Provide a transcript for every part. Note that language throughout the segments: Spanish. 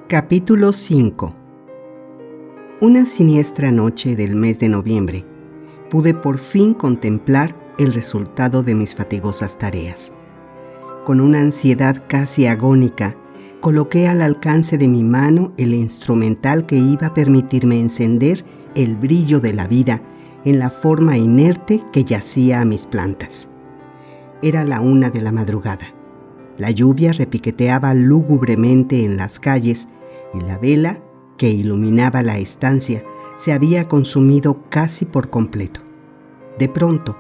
Capítulo 5. Una siniestra noche del mes de noviembre, pude por fin contemplar el resultado de mis fatigosas tareas. Con una ansiedad casi agónica, coloqué al alcance de mi mano el instrumental que iba a permitirme encender el brillo de la vida en la forma inerte que yacía a mis plantas. Era la 1 de la madrugada. La lluvia repiqueteaba lúgubremente en las calles y la vela que iluminaba la estancia se había consumido casi por completo. De pronto,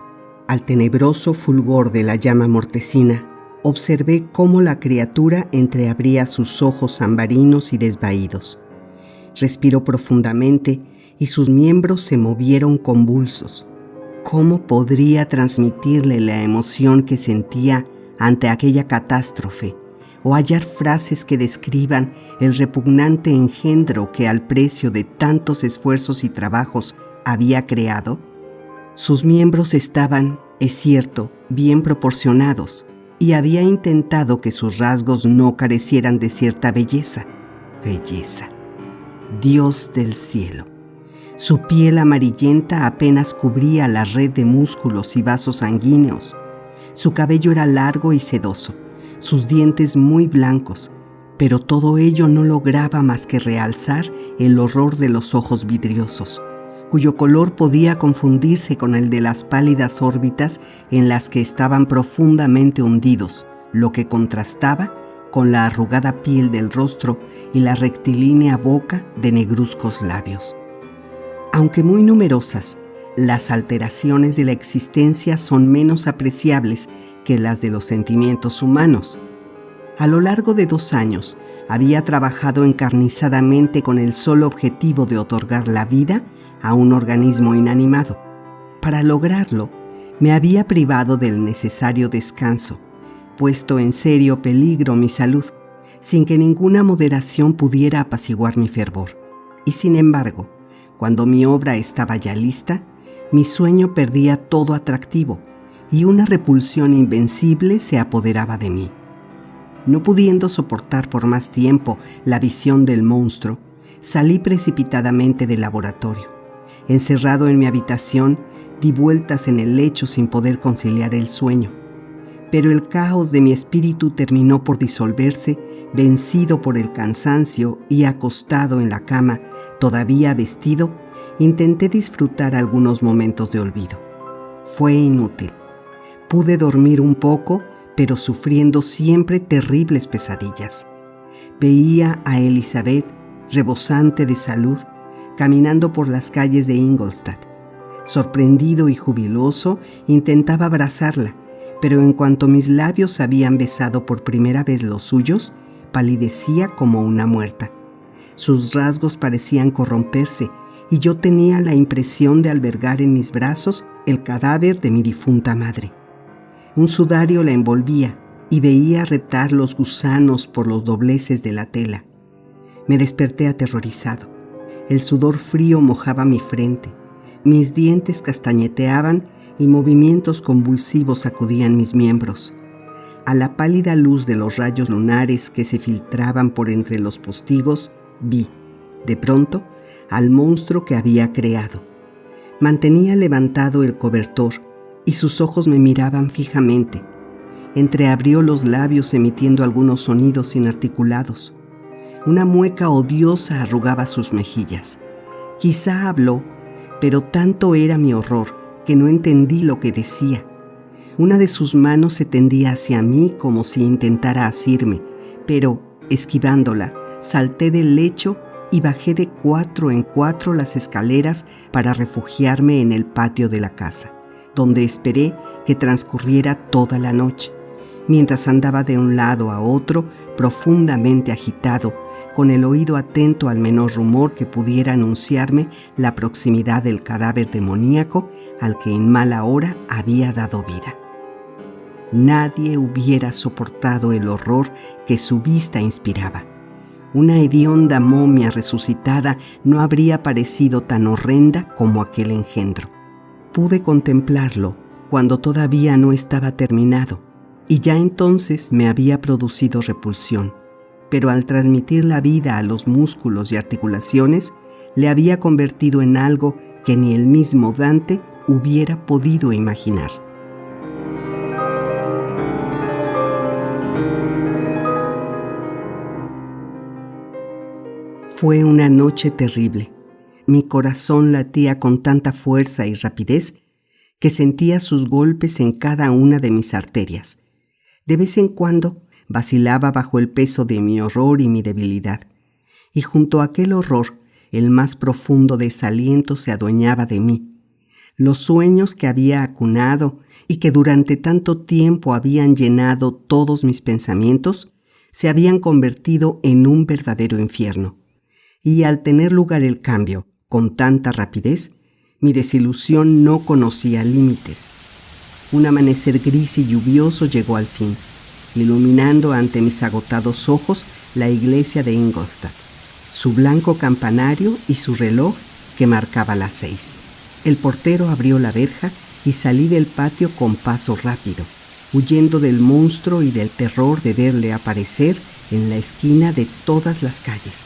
al tenebroso fulgor de la llama mortecina, observé cómo la criatura entreabría sus ojos ambarinos y desvaídos. Respiró profundamente y sus miembros se movieron convulsos. ¿Cómo podría transmitirle la emoción que sentía ante aquella catástrofe, o hallar frases que describan el repugnante engendro que al precio de tantos esfuerzos y trabajos había creado? Sus miembros estaban, es cierto, bien proporcionados, y había intentado que sus rasgos no carecieran de cierta belleza. Belleza. Dios del cielo. Su piel amarillenta apenas cubría la red de músculos y vasos sanguíneos. Su cabello era largo y sedoso, sus dientes muy blancos, pero todo ello no lograba más que realzar el horror de los ojos vidriosos, cuyo color podía confundirse con el de las pálidas órbitas en las que estaban profundamente hundidos, lo que contrastaba con la arrugada piel del rostro y la rectilínea boca de negruzcos labios. Aunque muy numerosas, las alteraciones de la existencia son menos apreciables que las de los sentimientos humanos. A lo largo de 2 años, había trabajado encarnizadamente con el solo objetivo de otorgar la vida a un organismo inanimado. Para lograrlo, me había privado del necesario descanso, puesto en serio peligro mi salud, sin que ninguna moderación pudiera apaciguar mi fervor. Y sin embargo, cuando mi obra estaba ya lista, mi sueño perdía todo atractivo y una repulsión invencible se apoderaba de mí. No pudiendo soportar por más tiempo la visión del monstruo, salí precipitadamente del laboratorio. Encerrado en mi habitación, di vueltas en el lecho sin poder conciliar el sueño. Pero el caos de mi espíritu terminó por disolverse, vencido por el cansancio y acostado en la cama, todavía vestido, intenté disfrutar algunos momentos de olvido. Fue inútil. Pude dormir un poco, pero sufriendo siempre terribles pesadillas. Veía a Elizabeth, rebosante de salud, caminando por las calles de Ingolstadt. Sorprendido y jubiloso, intentaba abrazarla, pero en cuanto mis labios habían besado por primera vez los suyos, palidecía como una muerta. Sus rasgos parecían corromperse y yo tenía la impresión de albergar en mis brazos el cadáver de mi difunta madre. Un sudario la envolvía y veía reptar los gusanos por los dobleces de la tela. Me desperté aterrorizado. El sudor frío mojaba mi frente. Mis dientes castañeteaban y movimientos convulsivos sacudían mis miembros. A la pálida luz de los rayos lunares que se filtraban por entre los postigos, vi, de pronto, al monstruo que había creado. Mantenía levantado el cobertor y sus ojos me miraban fijamente. Entreabrió los labios emitiendo algunos sonidos inarticulados. Una mueca odiosa arrugaba sus mejillas. Quizá habló, pero tanto era mi horror que no entendí lo que decía. Una de sus manos se tendía hacia mí como si intentara asirme, pero, esquivándola, salté del lecho y bajé de 4 en 4 las escaleras para refugiarme en el patio de la casa, donde esperé que transcurriera toda la noche, mientras andaba de un lado a otro profundamente agitado, con el oído atento al menor rumor que pudiera anunciarme la proximidad del cadáver demoníaco al que en mala hora había dado vida. Nadie hubiera soportado el horror que su vista inspiraba. Una hedionda momia resucitada no habría parecido tan horrenda como aquel engendro. Pude contemplarlo cuando todavía no estaba terminado, y ya entonces me había producido repulsión. pero al transmitir la vida a los músculos y articulaciones, le había convertido en algo que ni el mismo Dante hubiera podido imaginar. Fue una noche terrible. Mi corazón latía con tanta fuerza y rapidez que sentía sus golpes en cada una de mis arterias. De vez en cuando vacilaba bajo el peso de mi horror y mi debilidad, y junto a aquel horror, el más profundo desaliento se adueñaba de mí. Los sueños que había acunado y que durante tanto tiempo habían llenado todos mis pensamientos, se habían convertido en un verdadero infierno. Y al tener lugar el cambio con tanta rapidez, mi desilusión no conocía límites. Un amanecer gris y lluvioso llegó al fin, iluminando ante mis agotados ojos la iglesia de Ingolstadt, su blanco campanario y su reloj que marcaba las 6. El portero abrió la verja y salí del patio con paso rápido, huyendo del monstruo y del terror de verle aparecer en la esquina de todas las calles.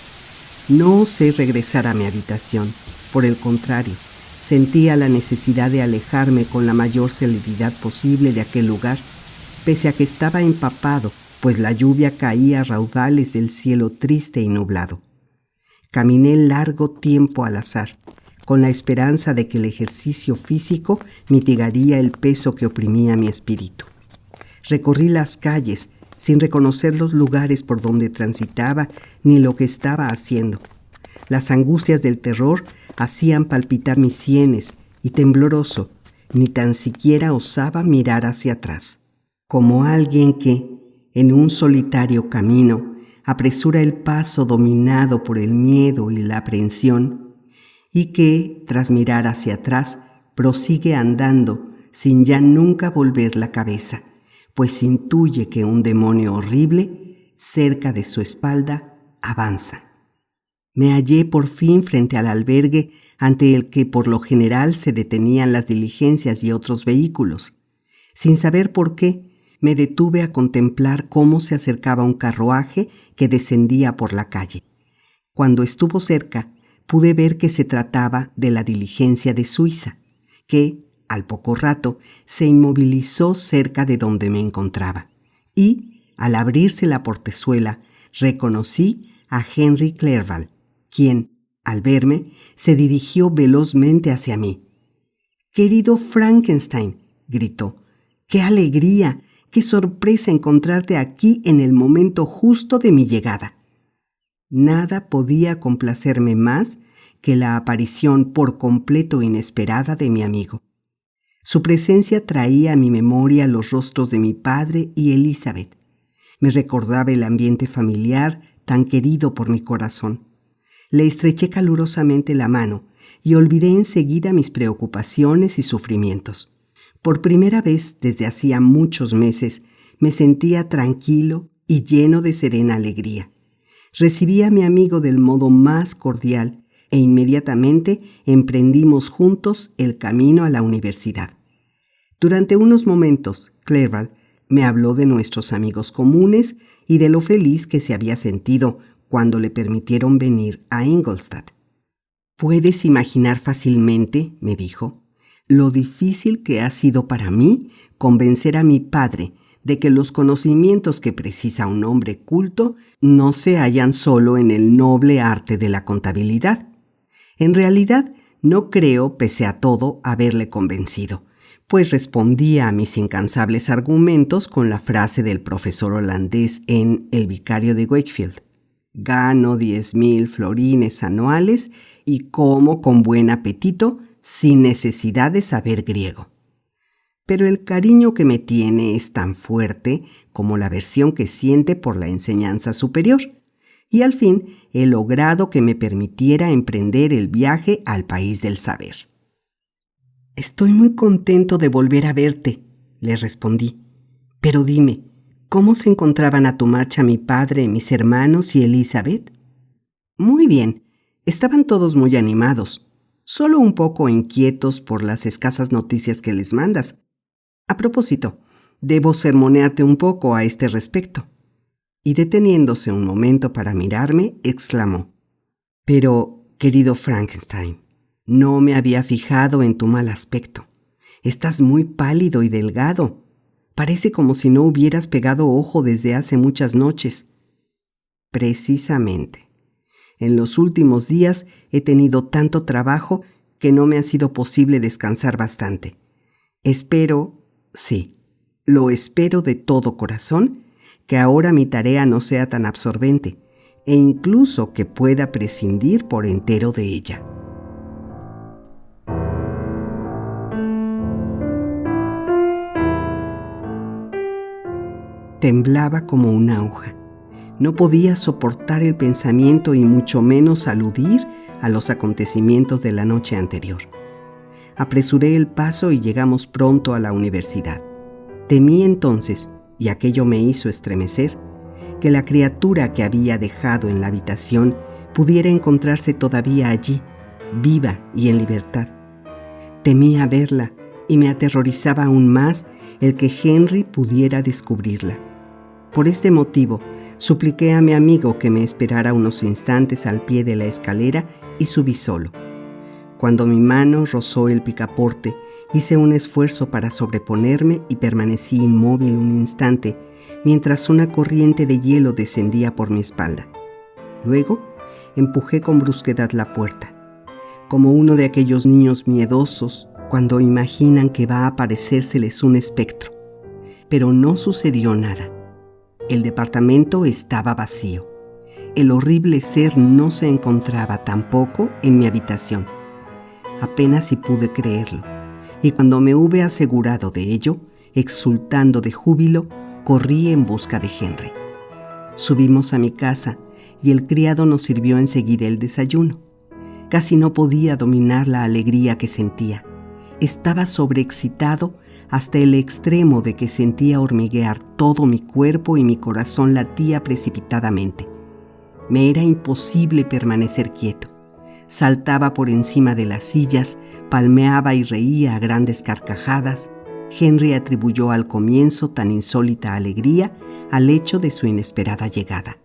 No osé regresar a mi habitación. Por el contrario, sentía la necesidad de alejarme con la mayor celeridad posible de aquel lugar, pese a que estaba empapado, pues la lluvia caía a raudales del cielo triste y nublado. Caminé largo tiempo al azar, con la esperanza de que el ejercicio físico mitigaría el peso que oprimía mi espíritu. Recorrí las calles, sin reconocer los lugares por donde transitaba ni lo que estaba haciendo. Las angustias del terror hacían palpitar mis sienes y tembloroso, ni tan siquiera osaba mirar hacia atrás. Como alguien que, en un solitario camino, apresura el paso dominado por el miedo y la aprehensión, y que, tras mirar hacia atrás, prosigue andando sin ya nunca volver la cabeza, pues intuye que un demonio horrible, cerca de su espalda, avanza. Me hallé por fin frente al albergue ante el que por lo general se detenían las diligencias y otros vehículos. Sin saber por qué, me detuve a contemplar cómo se acercaba un carruaje que descendía por la calle. Cuando estuvo cerca, pude ver que se trataba de la diligencia de Suiza, que, al poco rato, se inmovilizó cerca de donde me encontraba. Y, al abrirse la portezuela, reconocí a Henry Clerval, quien, al verme, se dirigió velozmente hacia mí. «¡Querido Frankenstein!», gritó. «¡Qué alegría! ¡Qué sorpresa encontrarte aquí en el momento justo de mi llegada!». Nada podía complacerme más que la aparición por completo inesperada de mi amigo. Su presencia traía a mi memoria los rostros de mi padre y Elizabeth. Me recordaba el ambiente familiar tan querido por mi corazón. Le estreché calurosamente la mano y olvidé enseguida mis preocupaciones y sufrimientos. Por primera vez desde hacía muchos meses me sentía tranquilo y lleno de serena alegría. Recibí a mi amigo del modo más cordial e inmediatamente emprendimos juntos el camino a la universidad. Durante unos momentos, Clerval me habló de nuestros amigos comunes y de lo feliz que se había sentido cuando le permitieron venir a Ingolstadt. «Puedes imaginar fácilmente», me dijo, «lo difícil que ha sido para mí convencer a mi padre de que los conocimientos que precisa un hombre culto no se hallan solo en el noble arte de la contabilidad. En realidad, no creo, pese a todo, haberle convencido, pues respondía a mis incansables argumentos con la frase del profesor holandés en El vicario de Wakefield: «Gano 10,000 florines anuales y como con buen apetito sin necesidad de saber griego». Pero el cariño que me tiene es tan fuerte como la aversión que siente por la enseñanza superior, y al fin he logrado que me permitiera emprender el viaje al país del saber. «Estoy muy contento de volver a verte», le respondí. «Pero dime, ¿cómo se encontraban a tu marcha mi padre, mis hermanos y Elizabeth?» «Muy bien, estaban todos muy animados, solo un poco inquietos por las escasas noticias que les mandas. A propósito, debo sermonearte un poco a este respecto». y deteniéndose un momento para mirarme, exclamó: «Pero, querido Frankenstein, no me había fijado en tu mal aspecto. Estás muy pálido y delgado. Parece como si no hubieras pegado ojo desde hace muchas noches». «Precisamente. En los últimos días he tenido tanto trabajo que no me ha sido posible descansar bastante. Espero, sí, lo espero de todo corazón, que ahora mi tarea no sea tan absorbente e incluso que pueda prescindir por entero de ella». Temblaba como una hoja. No podía soportar el pensamiento y mucho menos aludir a los acontecimientos de la noche anterior. Apresuré el paso y llegamos pronto a la universidad. Temí entonces, y aquello me hizo estremecer, que la criatura que había dejado en la habitación pudiera encontrarse todavía allí, viva y en libertad. Temía verla y me aterrorizaba aún más el que Henry pudiera descubrirla. Por este motivo, supliqué a mi amigo que me esperara unos instantes al pie de la escalera y subí solo. Cuando mi mano rozó el picaporte, hice un esfuerzo para sobreponerme y permanecí inmóvil un instante mientras una corriente de hielo descendía por mi espalda. Luego, empujé con brusquedad la puerta, como uno de aquellos niños miedosos cuando imaginan que va a aparecérseles un espectro. Pero no sucedió nada. El departamento estaba vacío. El horrible ser no se encontraba tampoco en mi habitación. Apenas si pude creerlo, y cuando me hube asegurado de ello, exultando de júbilo, corrí en busca de Henry. Subimos a mi casa y el criado nos sirvió enseguida el desayuno. Casi no podía dominar la alegría que sentía. Estaba sobreexcitado hasta el extremo de que sentía hormiguear todo mi cuerpo y mi corazón latía precipitadamente. Me era imposible permanecer quieto. Saltaba por encima de las sillas, palmeaba y reía a grandes carcajadas. Henry atribuyó al comienzo tan insólita alegría al hecho de su inesperada llegada.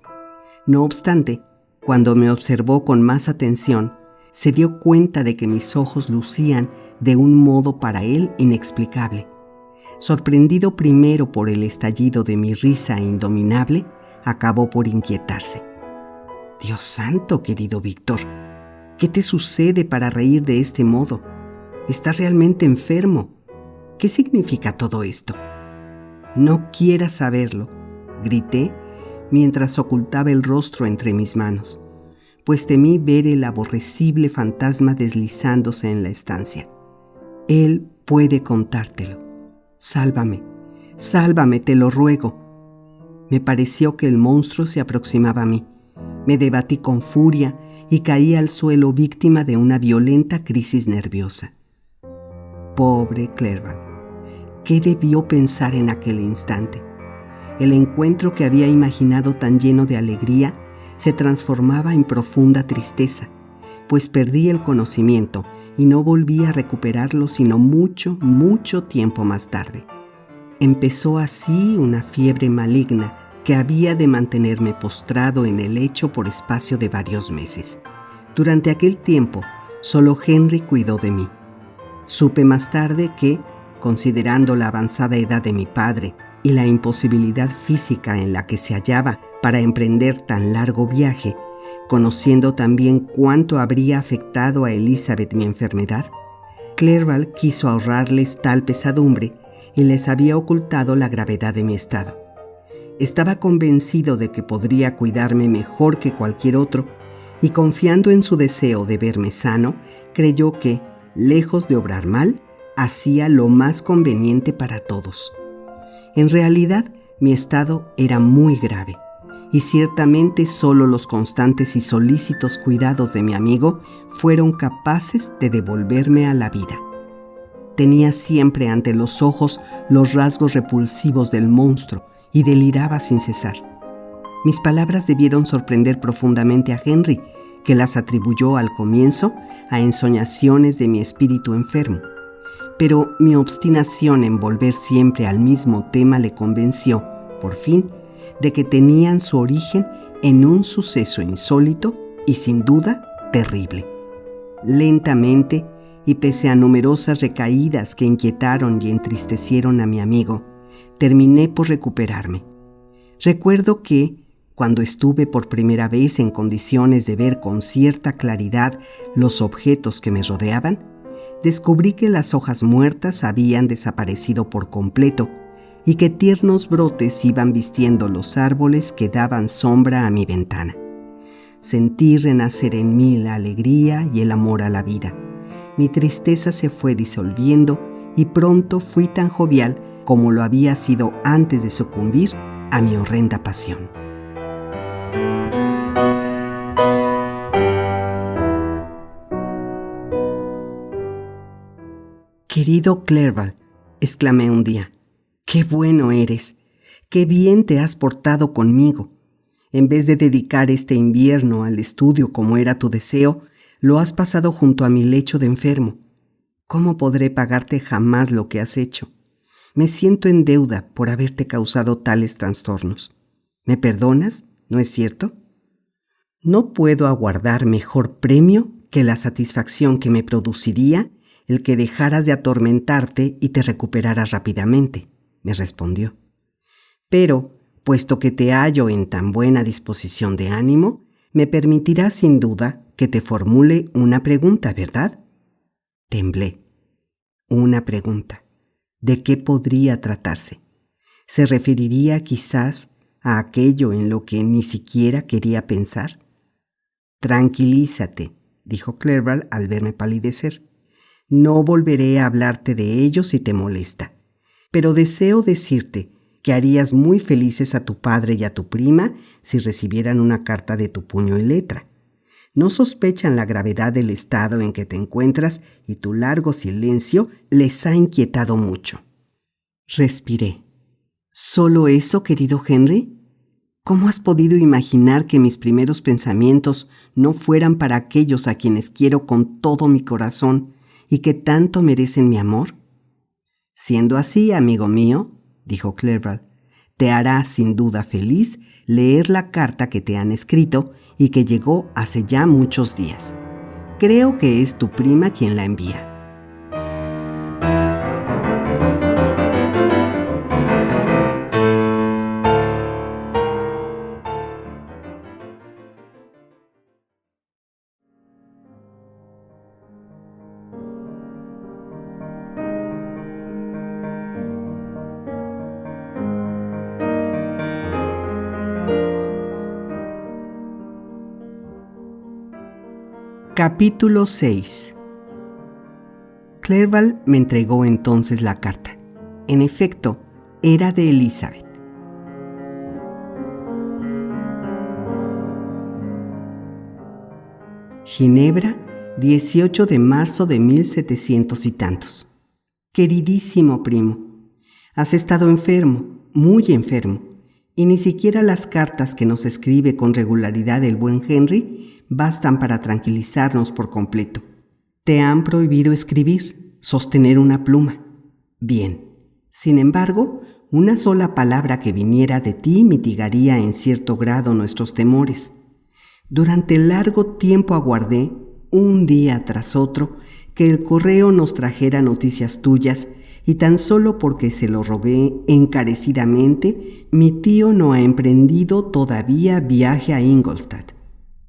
No obstante, cuando me observó con más atención, se dio cuenta de que mis ojos lucían de un modo para él inexplicable. Sorprendido primero por el estallido de mi risa indominable, acabó por inquietarse. «Dios santo, querido Víctor, ¿qué te sucede para reír de este modo? ¿Estás realmente enfermo? ¿Qué significa todo esto?» «No quieras saberlo», grité mientras ocultaba el rostro entre mis manos, pues temí ver el aborrecible fantasma deslizándose en la estancia. «Él puede contártelo. Sálvame, sálvame, te lo ruego». Me pareció que el monstruo se aproximaba a mí. Me debatí con furia y caí al suelo víctima de una violenta crisis nerviosa. Pobre Clerval. ¿Qué debió pensar en aquel instante? El encuentro que había imaginado tan lleno de alegría se transformaba en profunda tristeza, pues perdí el conocimiento y no volví a recuperarlo sino mucho, mucho tiempo más tarde. Empezó así una fiebre maligna que había de mantenerme postrado en el lecho por espacio de varios meses. Durante aquel tiempo, solo Henry cuidó de mí. Supe más tarde que, considerando la avanzada edad de mi padre y la imposibilidad física en la que se hallaba para emprender tan largo viaje, conociendo también cuánto habría afectado a Elizabeth mi enfermedad, Clerval quiso ahorrarles tal pesadumbre y les había ocultado la gravedad de mi estado. Estaba convencido de que podría cuidarme mejor que cualquier otro y confiando en su deseo de verme sano, creyó que, lejos de obrar mal, hacía lo más conveniente para todos. En realidad, mi estado era muy grave y ciertamente solo los constantes y solícitos cuidados de mi amigo fueron capaces de devolverme a la vida. Tenía siempre ante los ojos los rasgos repulsivos del monstruo y deliraba sin cesar. Mis palabras debieron sorprender profundamente a Henry, que las atribuyó al comienzo a ensoñaciones de mi espíritu enfermo. Pero mi obstinación en volver siempre al mismo tema le convenció, por fin, de que tenían su origen en un suceso insólito y sin duda terrible. Lentamente, y pese a numerosas recaídas que inquietaron y entristecieron a mi amigo, terminé por recuperarme. Recuerdo que, cuando estuve por primera vez en condiciones de ver con cierta claridad los objetos que me rodeaban, descubrí que las hojas muertas habían desaparecido por completo y que tiernos brotes iban vistiendo los árboles que daban sombra a mi ventana. Sentí renacer en mí la alegría y el amor a la vida. Mi tristeza se fue disolviendo y pronto fui tan jovial como lo había sido antes de sucumbir a mi horrenda pasión. «Querido Clerval», exclamé un día, «qué bueno eres, qué bien te has portado conmigo. En vez de dedicar este invierno al estudio como era tu deseo, lo has pasado junto a mi lecho de enfermo. ¿Cómo podré pagarte jamás lo que has hecho? Me siento en deuda por haberte causado tales trastornos. ¿Me perdonas? ¿No es cierto? No puedo aguardar mejor premio que la satisfacción que me produciría el que dejaras de atormentarte y te recuperaras rápidamente», me respondió. «Pero, puesto que te hallo en tan buena disposición de ánimo, me permitirás sin duda que te formule una pregunta, ¿verdad?». Temblé. Una pregunta. ¿De qué podría tratarse? ¿Se referiría quizás a aquello en lo que ni siquiera quería pensar? «Tranquilízate», dijo Clerval al verme palidecer. «No volveré a hablarte de ello si te molesta, pero deseo decirte que harías muy felices a tu padre y a tu prima si recibieran una carta de tu puño y letra. No sospechan la gravedad del estado en que te encuentras y tu largo silencio les ha inquietado mucho». Respiré. ¿Solo eso, querido Henry? ¿Cómo has podido imaginar que mis primeros pensamientos no fueran para aquellos a quienes quiero con todo mi corazón y que tanto merecen mi amor? Siendo así, amigo mío, dijo Clerval, te hará sin duda feliz leer la carta que te han escrito y que llegó hace ya muchos días. Creo que es tu prima quien la envía. Capítulo 6. Clerval me entregó entonces la carta. En efecto, era de Elizabeth. Ginebra, 18 de marzo de 1700 y tantos. Queridísimo primo, has estado enfermo, muy enfermo, y ni siquiera las cartas que nos escribe con regularidad el buen Henry bastan para tranquilizarnos por completo. Te han prohibido escribir, sostener una pluma. Bien, sin embargo, una sola palabra que viniera de ti mitigaría en cierto grado nuestros temores. Durante largo tiempo aguardé, un día tras otro, que el correo nos trajera noticias tuyas, y tan solo porque se lo rogué encarecidamente, mi tío no ha emprendido todavía viaje a Ingolstadt.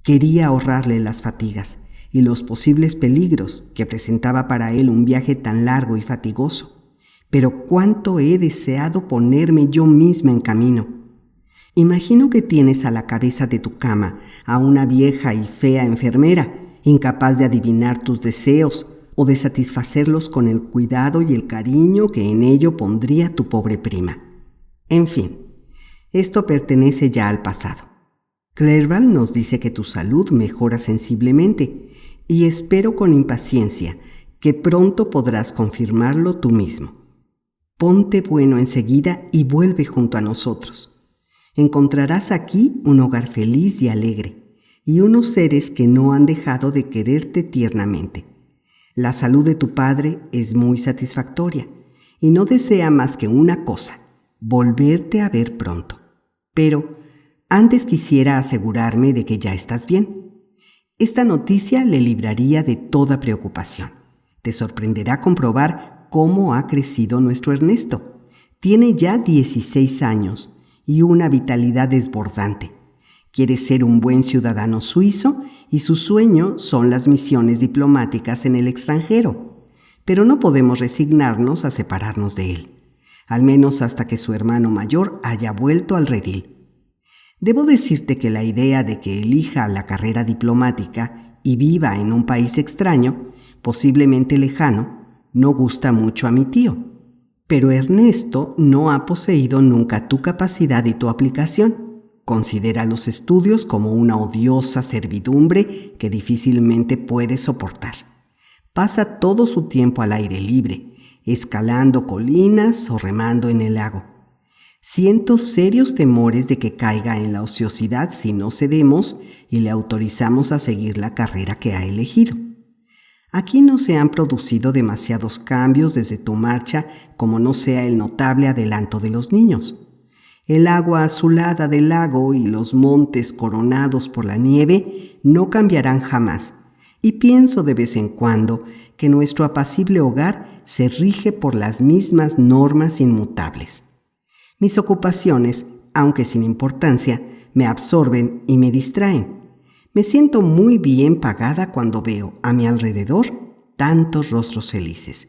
Quería ahorrarle las fatigas y los posibles peligros que presentaba para él un viaje tan largo y fatigoso. Pero cuánto he deseado ponerme yo misma en camino. Imagino que tienes a la cabeza de tu cama a una vieja y fea enfermera, incapaz de adivinar tus deseos o de satisfacerlos con el cuidado y el cariño que en ello pondría tu pobre prima. En fin, esto pertenece ya al pasado. Clerval nos dice que tu salud mejora sensiblemente y espero con impaciencia que pronto podrás confirmarlo tú mismo. Ponte bueno enseguida y vuelve junto a nosotros. Encontrarás aquí un hogar feliz y alegre y unos seres que no han dejado de quererte tiernamente. La salud de tu padre es muy satisfactoria y no desea más que una cosa, volverte a ver pronto. Pero antes quisiera asegurarme de que ya estás bien. Esta noticia le libraría de toda preocupación. Te sorprenderá comprobar cómo ha crecido nuestro Ernesto. Tiene ya 16 años y una vitalidad desbordante. Quiere ser un buen ciudadano suizo y su sueño son las misiones diplomáticas en el extranjero. Pero no podemos resignarnos a separarnos de él, al menos hasta que su hermano mayor haya vuelto al redil. Debo decirte que la idea de que elija la carrera diplomática y viva en un país extraño, posiblemente lejano, no gusta mucho a mi tío. Pero Ernesto no ha poseído nunca tu capacidad y tu aplicación. Considera los estudios como una odiosa servidumbre que difícilmente puede soportar. Pasa todo su tiempo al aire libre, escalando colinas o remando en el lago. Siento serios temores de que caiga en la ociosidad si no cedemos y le autorizamos a seguir la carrera que ha elegido. Aquí no se han producido demasiados cambios desde tu marcha, como no sea el notable adelanto de los niños. El agua azulada del lago y los montes coronados por la nieve no cambiarán jamás, y pienso de vez en cuando que nuestro apacible hogar se rige por las mismas normas inmutables. Mis ocupaciones, aunque sin importancia, me absorben y me distraen. Me siento muy bien pagada cuando veo a mi alrededor tantos rostros felices.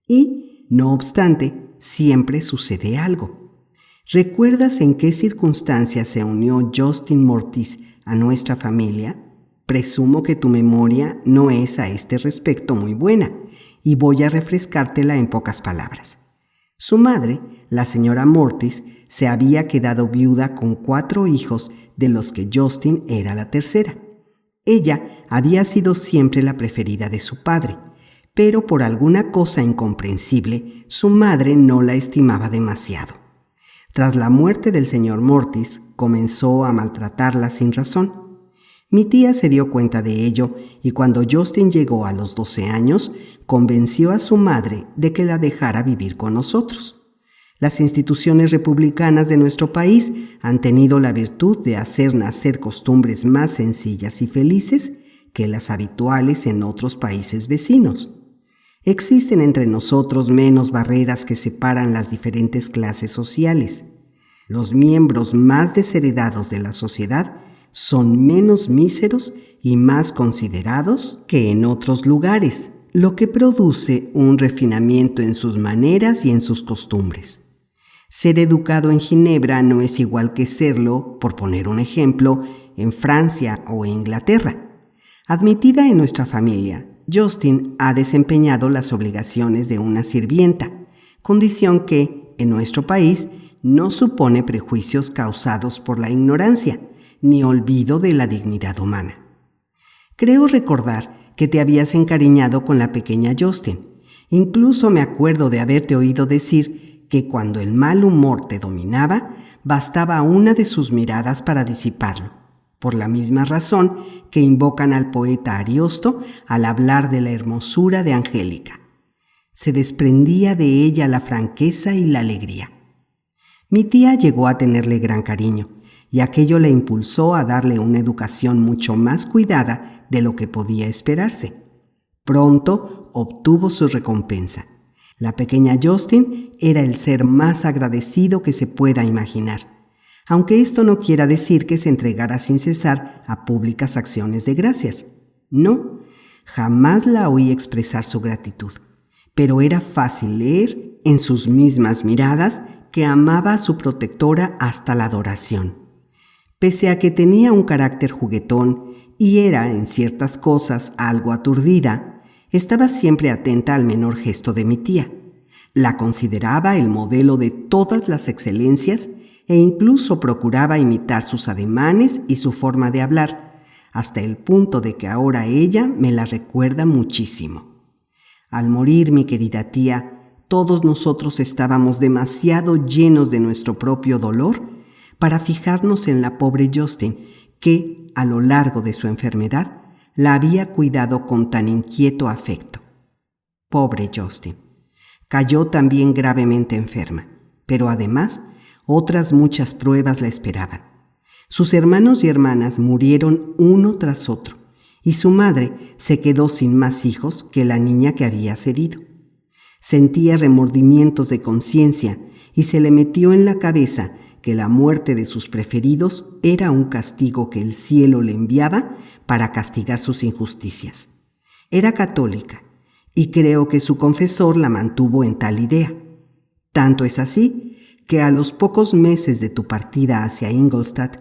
Y, no obstante, siempre sucede algo. ¿Recuerdas en qué circunstancias se unió Justin Mortis a nuestra familia? Presumo que tu memoria no es a este respecto muy buena, y voy a refrescártela en pocas palabras. Su madre, la señora Mortis, se había quedado viuda con 4 hijos, de los que Justin era la tercera. Ella había sido siempre la preferida de su padre, pero por alguna cosa incomprensible, su madre no la estimaba demasiado. Tras la muerte del señor Mortis, comenzó a maltratarla sin razón. Mi tía se dio cuenta de ello y cuando Justin llegó a los 12 años, convenció a su madre de que la dejara vivir con nosotros. Las instituciones republicanas de nuestro país han tenido la virtud de hacer nacer costumbres más sencillas y felices que las habituales en otros países vecinos. Existen entre nosotros menos barreras que separan las diferentes clases sociales. Los miembros más desheredados de la sociedad son menos míseros y más considerados que en otros lugares, lo que produce un refinamiento en sus maneras y en sus costumbres. Ser educado en Ginebra no es igual que serlo, por poner un ejemplo, en Francia o Inglaterra. Admitida en nuestra familia, Justin ha desempeñado las obligaciones de una sirvienta, condición que, en nuestro país, no supone prejuicios causados por la ignorancia, ni olvido de la dignidad humana. Creo recordar que te habías encariñado con la pequeña Justin. Incluso me acuerdo de haberte oído decir que cuando el mal humor te dominaba, bastaba una de sus miradas para disiparlo, por la misma razón que invocan al poeta Ariosto al hablar de la hermosura de Angélica. Se desprendía de ella la franqueza y la alegría. Mi tía llegó a tenerle gran cariño, y aquello le impulsó a darle una educación mucho más cuidada de lo que podía esperarse. Pronto obtuvo su recompensa. La pequeña Justin era el ser más agradecido que se pueda imaginar, aunque esto no quiera decir que se entregara sin cesar a públicas acciones de gracias. No, jamás la oí expresar su gratitud, pero era fácil leer en sus mismas miradas que amaba a su protectora hasta la adoración. Pese a que tenía un carácter juguetón y era en ciertas cosas algo aturdida, estaba siempre atenta al menor gesto de mi tía. La consideraba el modelo de todas las excelencias e incluso procuraba imitar sus ademanes y su forma de hablar, hasta el punto de que ahora ella me la recuerda muchísimo. Al morir mi querida tía, todos nosotros estábamos demasiado llenos de nuestro propio dolor para fijarnos en la pobre Justin, que, a lo largo de su enfermedad, la había cuidado con tan inquieto afecto. Pobre Justin. Cayó también gravemente enferma, pero además Otras muchas pruebas la esperaban. Sus hermanos y hermanas murieron uno tras otro, y su madre se quedó sin más hijos que la niña que había cedido. Sentía remordimientos de conciencia y se le metió en la cabeza que la muerte de sus preferidos era un castigo que el cielo le enviaba para castigar sus injusticias. Era católica, y creo que su confesor la mantuvo en tal idea. Tanto es así que a los pocos meses de tu partida hacia Ingolstadt,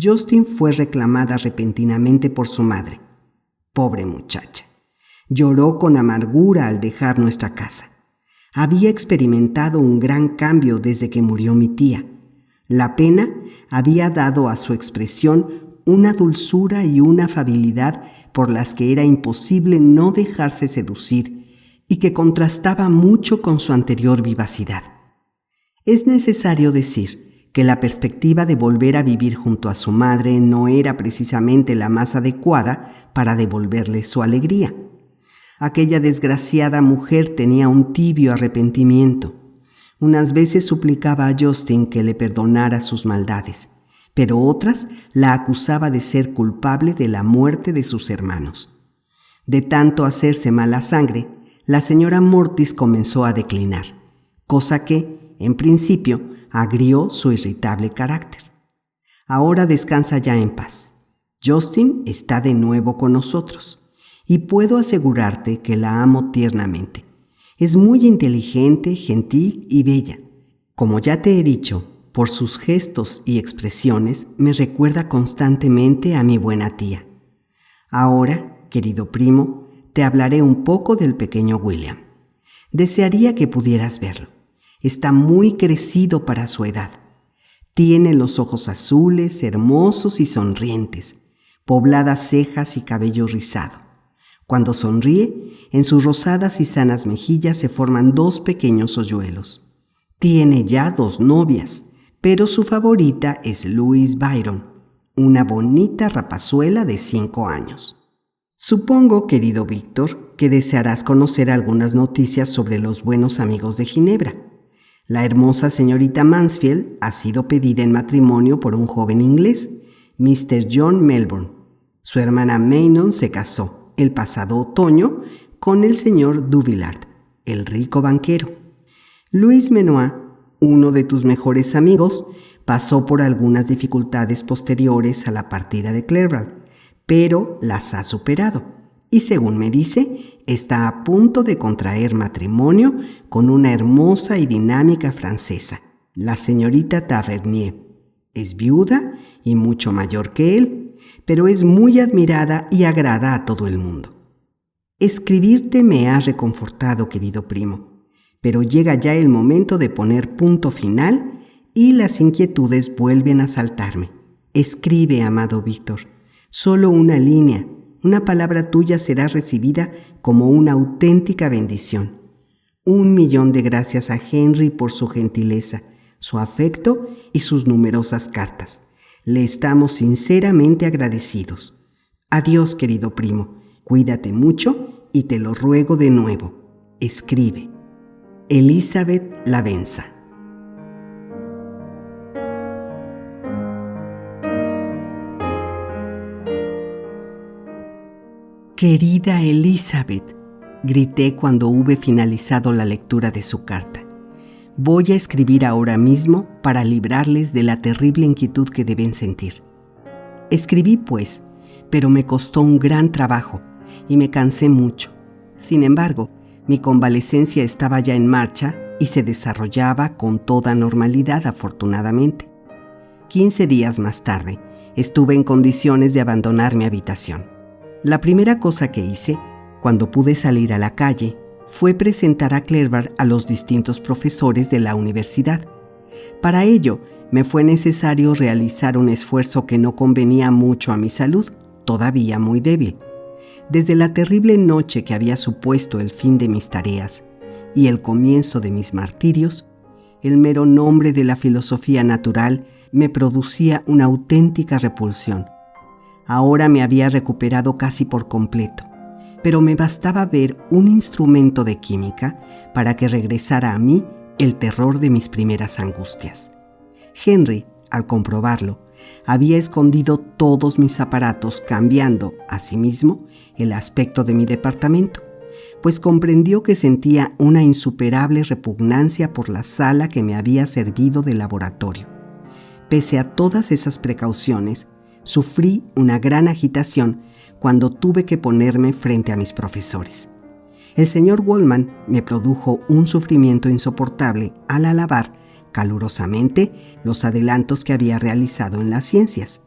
Justin fue reclamada repentinamente por su madre. Pobre muchacha. Lloró con amargura al dejar nuestra casa. Había experimentado un gran cambio desde que murió mi tía. La pena había dado a su expresión una dulzura y una afabilidad por las que era imposible no dejarse seducir y que contrastaba mucho con su anterior vivacidad. Es necesario decir que la perspectiva de volver a vivir junto a su madre no era precisamente la más adecuada para devolverle su alegría. Aquella desgraciada mujer tenía un tibio arrepentimiento. Unas veces suplicaba a Justin que le perdonara sus maldades, pero otras la acusaba de ser culpable de la muerte de sus hermanos. De tanto hacerse mala sangre, la señora Mortis comenzó a declinar, cosa que, en principio, agrió su irritable carácter. Ahora descansa ya en paz. Justin está de nuevo con nosotros, y puedo asegurarte que la amo tiernamente. Es muy inteligente, gentil y bella. Como ya te he dicho, por sus gestos y expresiones me recuerda constantemente a mi buena tía. Ahora, querido primo, te hablaré un poco del pequeño William. Desearía que pudieras verlo. Está muy crecido para su edad. Tiene los ojos azules, hermosos y sonrientes, pobladas cejas y cabello rizado. Cuando sonríe, en sus rosadas y sanas mejillas se forman 2 pequeños hoyuelos. Tiene ya 2 novias, pero su favorita es Louise Byron, una bonita rapazuela de 5 años. Supongo, querido Víctor, que desearás conocer algunas noticias sobre los buenos amigos de Ginebra. La hermosa señorita Mansfield ha sido pedida en matrimonio por un joven inglés, Mr. John Melbourne. Su hermana Manon se casó el pasado otoño con el señor Duvillard, el rico banquero. Luis Menoir, uno de tus mejores amigos, pasó por algunas dificultades posteriores a la partida de Clerval, pero las ha superado y, según me dice, está a punto de contraer matrimonio con una hermosa y dinámica francesa, la señorita Tavernier. Es viuda y mucho mayor que él, pero es muy admirada y agrada a todo el mundo. Escribirte me ha reconfortado, querido primo, pero llega ya el momento de poner punto final y las inquietudes vuelven a asaltarme. Escribe, amado Víctor, solo una línea, una palabra tuya será recibida como una auténtica bendición. 1.000.000 de gracias a Henry por su gentileza, su afecto y sus numerosas cartas. Le estamos sinceramente agradecidos. Adiós, querido primo. Cuídate mucho y te lo ruego de nuevo. Escribe. Elizabeth Lavenza. Querida Elizabeth, grité cuando hube finalizado la lectura de su carta. Voy a escribir ahora mismo para librarles de la terrible inquietud que deben sentir. Escribí, pues, pero me costó un gran trabajo y me cansé mucho. Sin embargo, mi convalecencia estaba ya en marcha y se desarrollaba con toda normalidad, afortunadamente. 15 días más tarde, estuve en condiciones de abandonar mi habitación. La primera cosa que hice, cuando pude salir a la calle, fue presentar a Clerval a los distintos profesores de la universidad. Para ello, me fue necesario realizar un esfuerzo que no convenía mucho a mi salud, todavía muy débil. Desde la terrible noche que había supuesto el fin de mis tareas y el comienzo de mis martirios, el mero nombre de la filosofía natural me producía una auténtica repulsión. Ahora me había recuperado casi por completo, pero me bastaba ver un instrumento de química para que regresara a mí el terror de mis primeras angustias. Henry, al comprobarlo, había escondido todos mis aparatos, cambiando, asimismo, el aspecto de mi departamento, pues comprendió que sentía una insuperable repugnancia por la sala que me había servido de laboratorio. Pese a todas esas precauciones, sufrí una gran agitación cuando tuve que ponerme frente a mis profesores. El señor Waldman me produjo un sufrimiento insoportable al alabar calurosamente los adelantos que había realizado en las ciencias.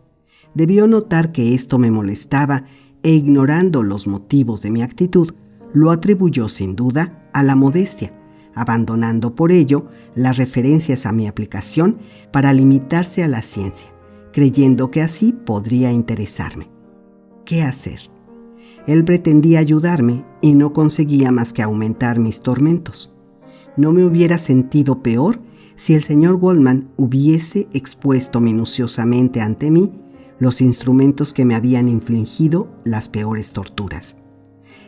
Debió notar que esto me molestaba e, ignorando los motivos de mi actitud, lo atribuyó sin duda a la modestia, abandonando por ello las referencias a mi aplicación para limitarse a la ciencia, creyendo que así podría interesarme. ¿Qué hacer? Él pretendía ayudarme y no conseguía más que aumentar mis tormentos. No me hubiera sentido peor si el señor Waldman hubiese expuesto minuciosamente ante mí los instrumentos que me habían infligido las peores torturas.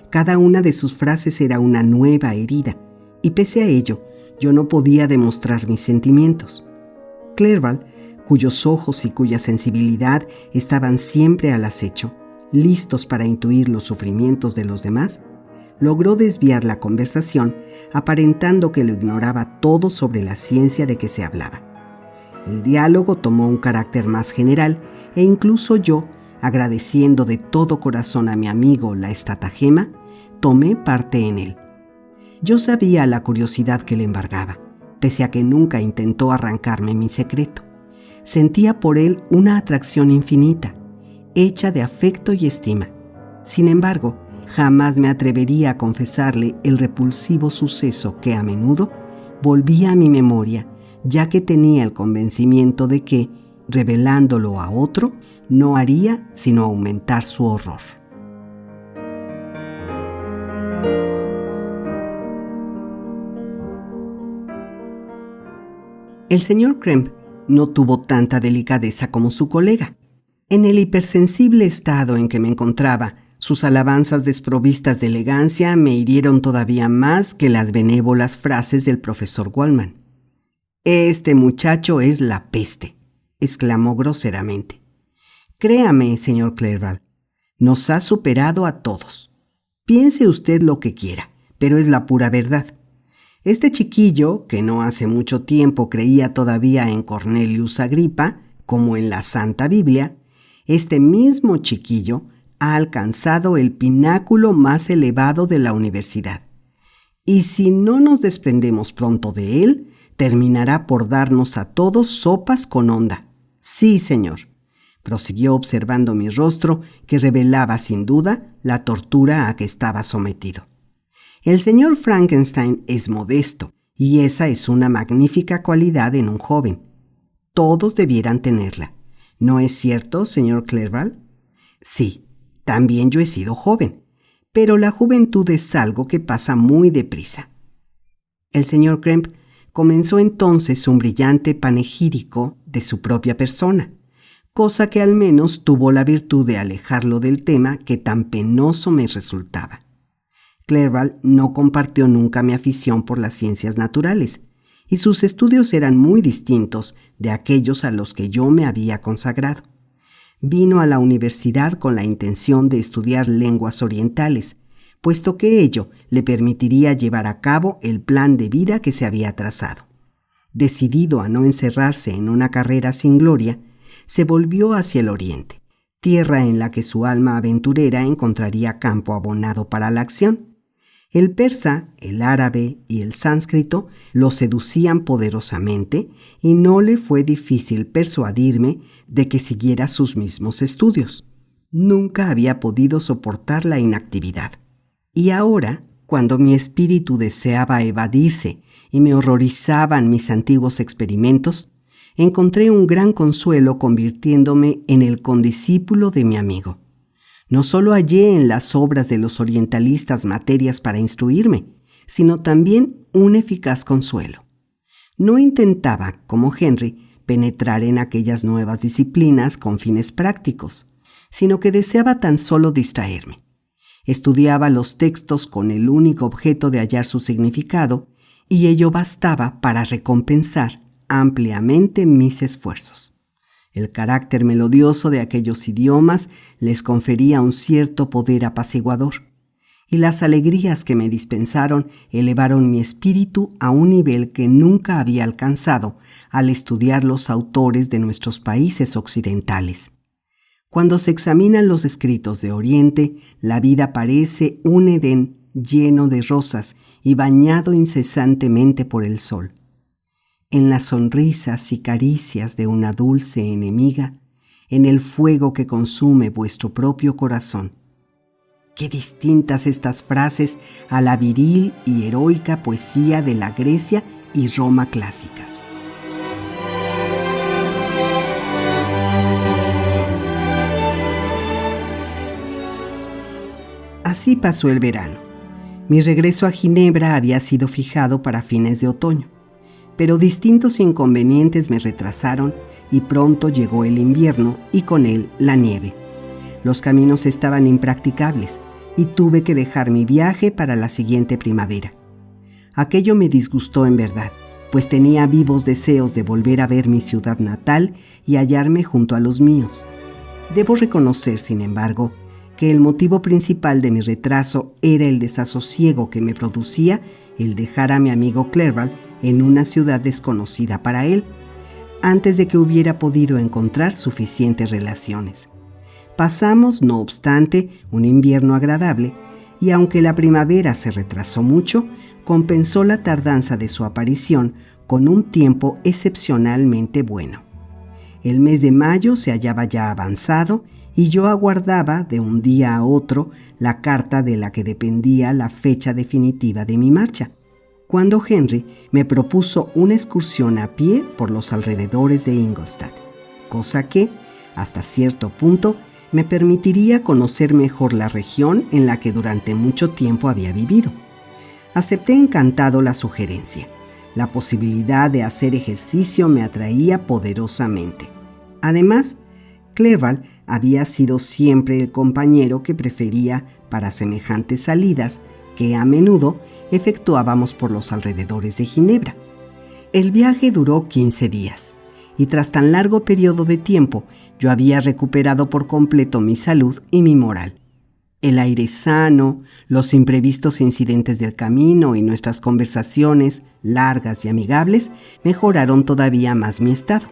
Cada una de sus frases era una nueva herida, y pese a ello, yo no podía demostrar mis sentimientos. Clerval, cuyos ojos y cuya sensibilidad estaban siempre al acecho, listos para intuir los sufrimientos de los demás, logró desviar la conversación, aparentando que lo ignoraba todo sobre la ciencia de que se hablaba. El diálogo tomó un carácter más general e incluso yo, agradeciendo de todo corazón a mi amigo la estratagema, tomé parte en él. Yo sabía la curiosidad que le embargaba, pese a que nunca intentó arrancarme mi secreto. Sentía por él una atracción infinita, hecha de afecto y estima. Sin embargo, jamás me atrevería a confesarle el repulsivo suceso que a menudo volvía a mi memoria, ya que tenía el convencimiento de que, revelándolo a otro, no haría sino aumentar su horror. El señor Kremp no tuvo tanta delicadeza como su colega. En el hipersensible estado en que me encontraba, sus alabanzas desprovistas de elegancia me hirieron todavía más que las benévolas frases del profesor Waldman. «Este muchacho es la peste», exclamó groseramente. «Créame, señor Clerval, nos ha superado a todos. Piense usted lo que quiera, pero es la pura verdad. Este chiquillo, que no hace mucho tiempo creía todavía en Cornelius Agripa, como en la Santa Biblia, este mismo chiquillo ha alcanzado el pináculo más elevado de la universidad. Y si no nos desprendemos pronto de él, terminará por darnos a todos sopas con honda. Sí, señor», prosiguió observando mi rostro, que revelaba sin duda la tortura a que estaba sometido. «El señor Frankenstein es modesto, y esa es una magnífica cualidad en un joven. Todos debieran tenerla. ¿No es cierto, señor Clerval?» «Sí, también yo he sido joven, pero la juventud es algo que pasa muy deprisa». El señor Kremp comenzó entonces un brillante panegírico de su propia persona, cosa que al menos tuvo la virtud de alejarlo del tema que tan penoso me resultaba. Clerval no compartió nunca mi afición por las ciencias naturales, y sus estudios eran muy distintos de aquellos a los que yo me había consagrado. Vino a la universidad con la intención de estudiar lenguas orientales, puesto que ello le permitiría llevar a cabo el plan de vida que se había trazado. Decidido a no encerrarse en una carrera sin gloria, se volvió hacia el oriente, tierra en la que su alma aventurera encontraría campo abonado para la acción. El persa, el árabe y el sánscrito lo seducían poderosamente y no le fue difícil persuadirme de que siguiera sus mismos estudios. Nunca había podido soportar la inactividad. Y ahora, cuando mi espíritu deseaba evadirse y me horrorizaban mis antiguos experimentos, encontré un gran consuelo convirtiéndome en el condiscípulo de mi amigo. No solo hallé en las obras de los orientalistas materias para instruirme, sino también un eficaz consuelo. No intentaba, como Henry, penetrar en aquellas nuevas disciplinas con fines prácticos, sino que deseaba tan solo distraerme. Estudiaba los textos con el único objeto de hallar su significado, y ello bastaba para recompensar, ampliamente mis esfuerzos. El carácter melodioso de aquellos idiomas les confería un cierto poder apaciguador, y las alegrías que me dispensaron elevaron mi espíritu a un nivel que nunca había alcanzado al estudiar los autores de nuestros países occidentales. Cuando se examinan los escritos de Oriente, la vida parece un Edén lleno de rosas y bañado incesantemente por el sol. En las sonrisas y caricias de una dulce enemiga, en el fuego que consume vuestro propio corazón. Qué distintas estas frases a la viril y heroica poesía de la Grecia y Roma clásicas. Así pasó el verano. Mi regreso a Ginebra había sido fijado para fines de otoño, pero distintos inconvenientes me retrasaron y pronto llegó el invierno y con él la nieve. Los caminos estaban impracticables y tuve que dejar mi viaje para la siguiente primavera. Aquello me disgustó en verdad, pues tenía vivos deseos de volver a ver mi ciudad natal y hallarme junto a los míos. Debo reconocer, sin embargo, que el motivo principal de mi retraso era el desasosiego que me producía el dejar a mi amigo Clerval en una ciudad desconocida para él, antes de que hubiera podido encontrar suficientes relaciones. Pasamos, no obstante, un invierno agradable, y aunque la primavera se retrasó mucho, compensó la tardanza de su aparición con un tiempo excepcionalmente bueno. El mes de mayo se hallaba ya avanzado y yo aguardaba de un día a otro la carta de la que dependía la fecha definitiva de mi marcha, cuando Henry me propuso una excursión a pie por los alrededores de Ingolstadt, cosa que, hasta cierto punto, me permitiría conocer mejor la región en la que durante mucho tiempo había vivido. Acepté encantado la sugerencia. La posibilidad de hacer ejercicio me atraía poderosamente. Además, Clerval había sido siempre el compañero que prefería para semejantes salidas que a menudo efectuábamos por los alrededores de Ginebra. El viaje duró 15 días. Y tras tan largo periodo de tiempo, yo había recuperado por completo mi salud y mi moral. El aire sano, los imprevistos incidentes del camino y nuestras conversaciones, largas y amigables, mejoraron todavía más mi estado.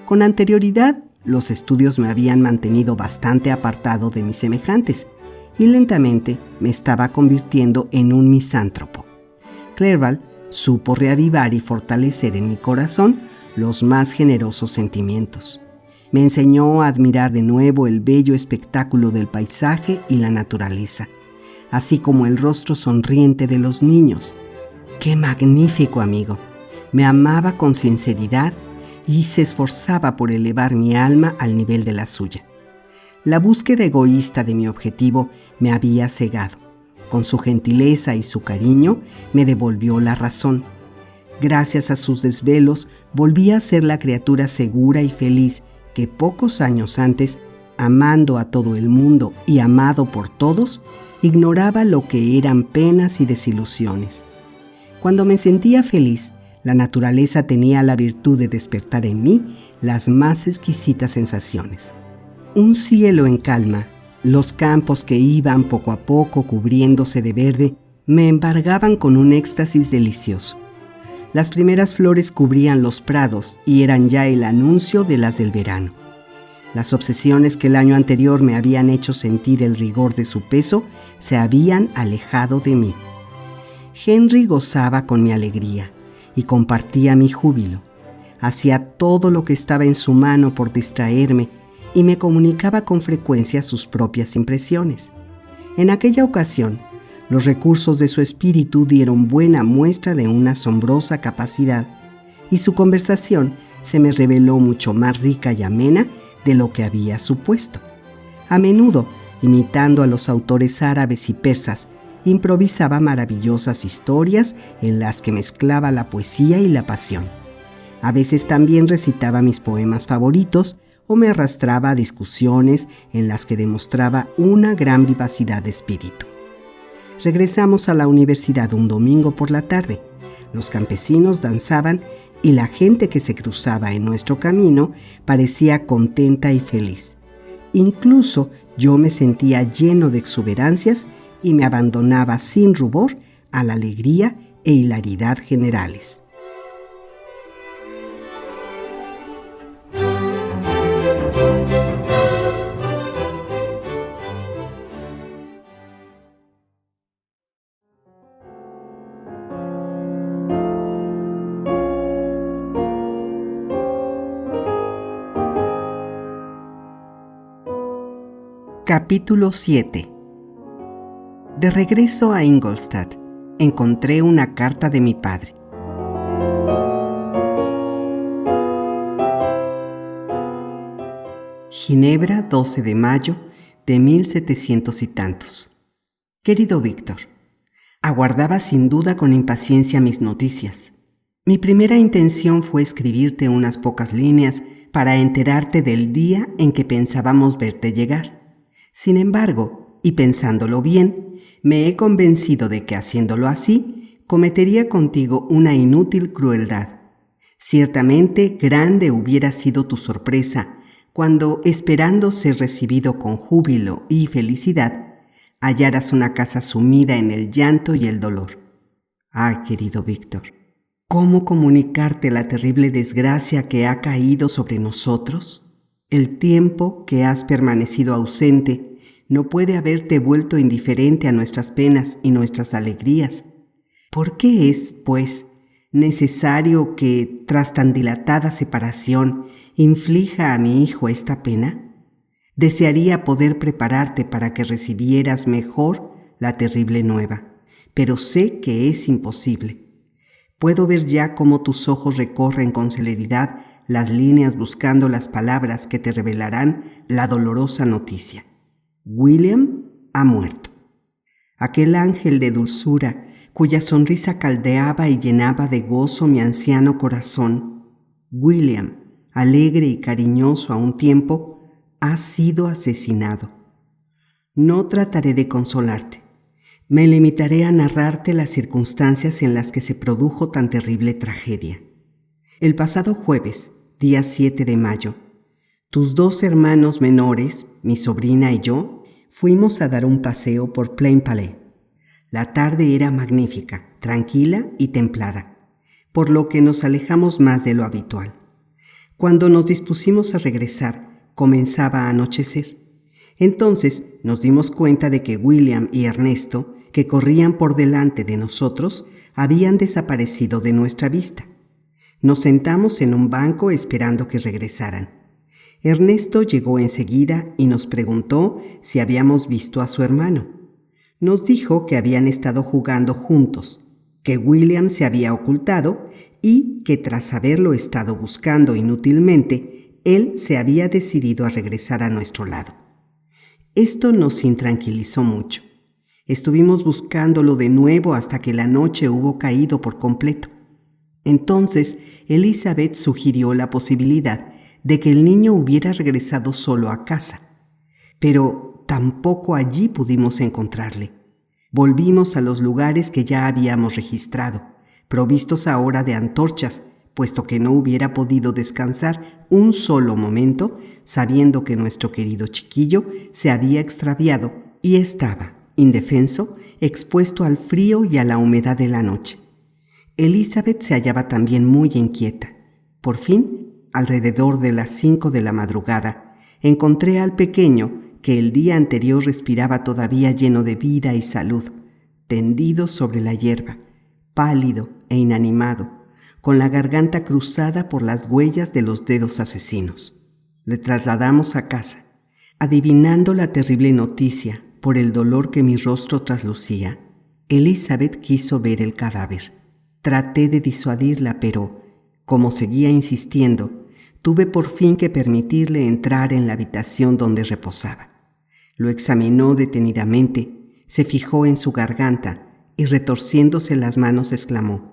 Con anterioridad, los estudios me habían mantenido bastante apartado de mis semejantes, y lentamente me estaba convirtiendo en un misántropo. Clerval supo reavivar y fortalecer en mi corazón los más generosos sentimientos. Me enseñó a admirar de nuevo el bello espectáculo del paisaje y la naturaleza, así como el rostro sonriente de los niños. ¡Qué magnífico amigo! Me amaba con sinceridad y se esforzaba por elevar mi alma al nivel de la suya. La búsqueda egoísta de mi objetivo me había cegado. Con su gentileza y su cariño me devolvió la razón. Gracias a sus desvelos, volví a ser la criatura segura y feliz que pocos años antes, amando a todo el mundo y amado por todos, ignoraba lo que eran penas y desilusiones. Cuando me sentía feliz, la naturaleza tenía la virtud de despertar en mí las más exquisitas sensaciones. Un cielo en calma, los campos que iban poco a poco cubriéndose de verde, me embargaban con un éxtasis delicioso. Las primeras flores cubrían los prados y eran ya el anuncio de las del verano. Las obsesiones que el año anterior me habían hecho sentir el rigor de su peso se habían alejado de mí. Henry gozaba con mi alegría y compartía mi júbilo. Hacía todo lo que estaba en su mano por distraerme y me comunicaba con frecuencia sus propias impresiones. En aquella ocasión, los recursos de su espíritu dieron buena muestra de una asombrosa capacidad, y su conversación se me reveló mucho más rica y amena de lo que había supuesto. A menudo, imitando a los autores árabes y persas, improvisaba maravillosas historias en las que mezclaba la poesía y la pasión. A veces también recitaba mis poemas favoritos o me arrastraba a discusiones en las que demostraba una gran vivacidad de espíritu. Regresamos a la universidad un domingo por la tarde. Los campesinos danzaban y la gente que se cruzaba en nuestro camino parecía contenta y feliz. Incluso yo me sentía lleno de exuberancias y me abandonaba sin rubor a la alegría e hilaridad generales. Capítulo 7. De regreso a Ingolstadt, encontré una carta de mi padre. Ginebra, 12 de mayo de 1700 y tantos. Querido Víctor, aguardaba sin duda con impaciencia mis noticias. Mi primera intención fue escribirte unas pocas líneas para enterarte del día en que pensábamos verte llegar. Sin embargo, y pensándolo bien, me he convencido de que haciéndolo así, cometería contigo una inútil crueldad. Ciertamente grande hubiera sido tu sorpresa cuando, esperando ser recibido con júbilo y felicidad, hallaras una casa sumida en el llanto y el dolor. Ah, querido Víctor, ¿cómo comunicarte la terrible desgracia que ha caído sobre nosotros? El tiempo que has permanecido ausente no puede haberte vuelto indiferente a nuestras penas y nuestras alegrías. ¿Por qué es, pues, necesario que, tras tan dilatada separación, inflija a mi hijo esta pena? Desearía poder prepararte para que recibieras mejor la terrible nueva, pero sé que es imposible. Puedo ver ya cómo tus ojos recorren con celeridad las líneas buscando las palabras que te revelarán la dolorosa noticia. William ha muerto. Aquel ángel de dulzura, cuya sonrisa caldeaba y llenaba de gozo mi anciano corazón, William, alegre y cariñoso a un tiempo, ha sido asesinado. No trataré de consolarte. Me limitaré a narrarte las circunstancias en las que se produjo tan terrible tragedia. El pasado jueves, día 7 de mayo, tus dos hermanos menores, mi sobrina y yo, fuimos a dar un paseo por Plainpalais. La tarde era magnífica, tranquila y templada, por lo que nos alejamos más de lo habitual. Cuando nos dispusimos a regresar, comenzaba a anochecer. Entonces nos dimos cuenta de que William y Ernesto, que corrían por delante de nosotros, habían desaparecido de nuestra vista. Nos sentamos en un banco esperando que regresaran. Ernesto llegó enseguida y nos preguntó si habíamos visto a su hermano. Nos dijo que habían estado jugando juntos, que William se había ocultado y que tras haberlo estado buscando inútilmente, él se había decidido a regresar a nuestro lado. Esto nos intranquilizó mucho. Estuvimos buscándolo de nuevo hasta que la noche hubo caído por completo. Entonces, Elizabeth sugirió la posibilidad de que el niño hubiera regresado solo a casa. Pero tampoco allí pudimos encontrarle. Volvimos a los lugares que ya habíamos registrado, provistos ahora de antorchas, puesto que no hubiera podido descansar un solo momento, sabiendo que nuestro querido chiquillo se había extraviado y estaba, indefenso, expuesto al frío y a la humedad de la noche. Elizabeth se hallaba también muy inquieta. Por fin, alrededor de las 5 de la madrugada, encontré al pequeño, que el día anterior respiraba todavía lleno de vida y salud, tendido sobre la hierba, pálido e inanimado, con la garganta cruzada por las huellas de los dedos asesinos. Le trasladamos a casa. Adivinando la terrible noticia por el dolor que mi rostro traslucía, Elizabeth quiso ver el cadáver. Traté de disuadirla, pero, como seguía insistiendo, tuve por fin que permitirle entrar en la habitación donde reposaba. Lo examinó detenidamente, se fijó en su garganta y retorciéndose las manos exclamó: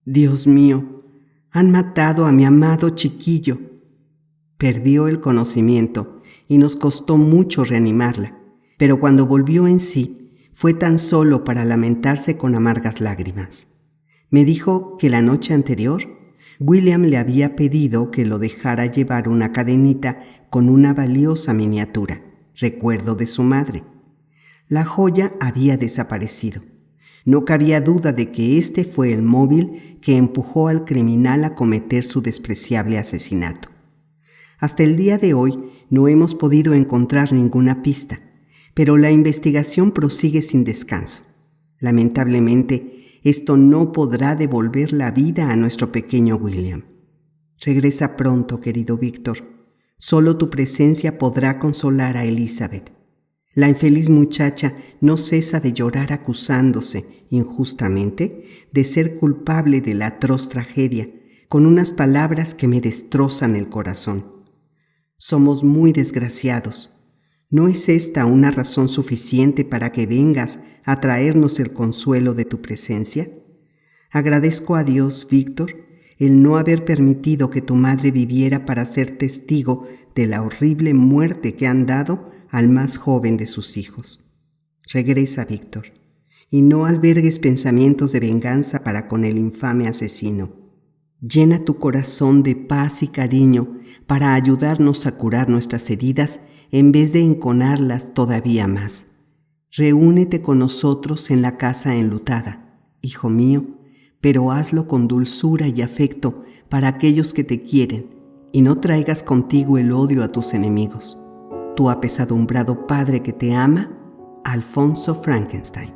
«Dios mío, han matado a mi amado chiquillo». Perdió el conocimiento y nos costó mucho reanimarla, pero cuando volvió en sí, fue tan solo para lamentarse con amargas lágrimas. Me dijo que la noche anterior William le había pedido que lo dejara llevar una cadenita con una valiosa miniatura, recuerdo de su madre. La joya había desaparecido. No cabía duda de que este fue el móvil que empujó al criminal a cometer su despreciable asesinato. Hasta el día de hoy no hemos podido encontrar ninguna pista, pero la investigación prosigue sin descanso. Lamentablemente, esto no podrá devolver la vida a nuestro pequeño William. Regresa pronto, querido Víctor. Solo tu presencia podrá consolar a Elizabeth. La infeliz muchacha no cesa de llorar acusándose, injustamente, de ser culpable de la atroz tragedia, con unas palabras que me destrozan el corazón. Somos muy desgraciados. ¿No es esta una razón suficiente para que vengas a traernos el consuelo de tu presencia? Agradezco a Dios, Víctor, el no haber permitido que tu madre viviera para ser testigo de la horrible muerte que han dado al más joven de sus hijos. Regresa, Víctor, y no albergues pensamientos de venganza para con el infame asesino. Llena tu corazón de paz y cariño para ayudarnos a curar nuestras heridas en vez de enconarlas todavía más. Reúnete con nosotros en la casa enlutada, hijo mío, pero hazlo con dulzura y afecto para aquellos que te quieren, y no traigas contigo el odio a tus enemigos. Tu apesadumbrado padre que te ama, Alfonso Frankenstein.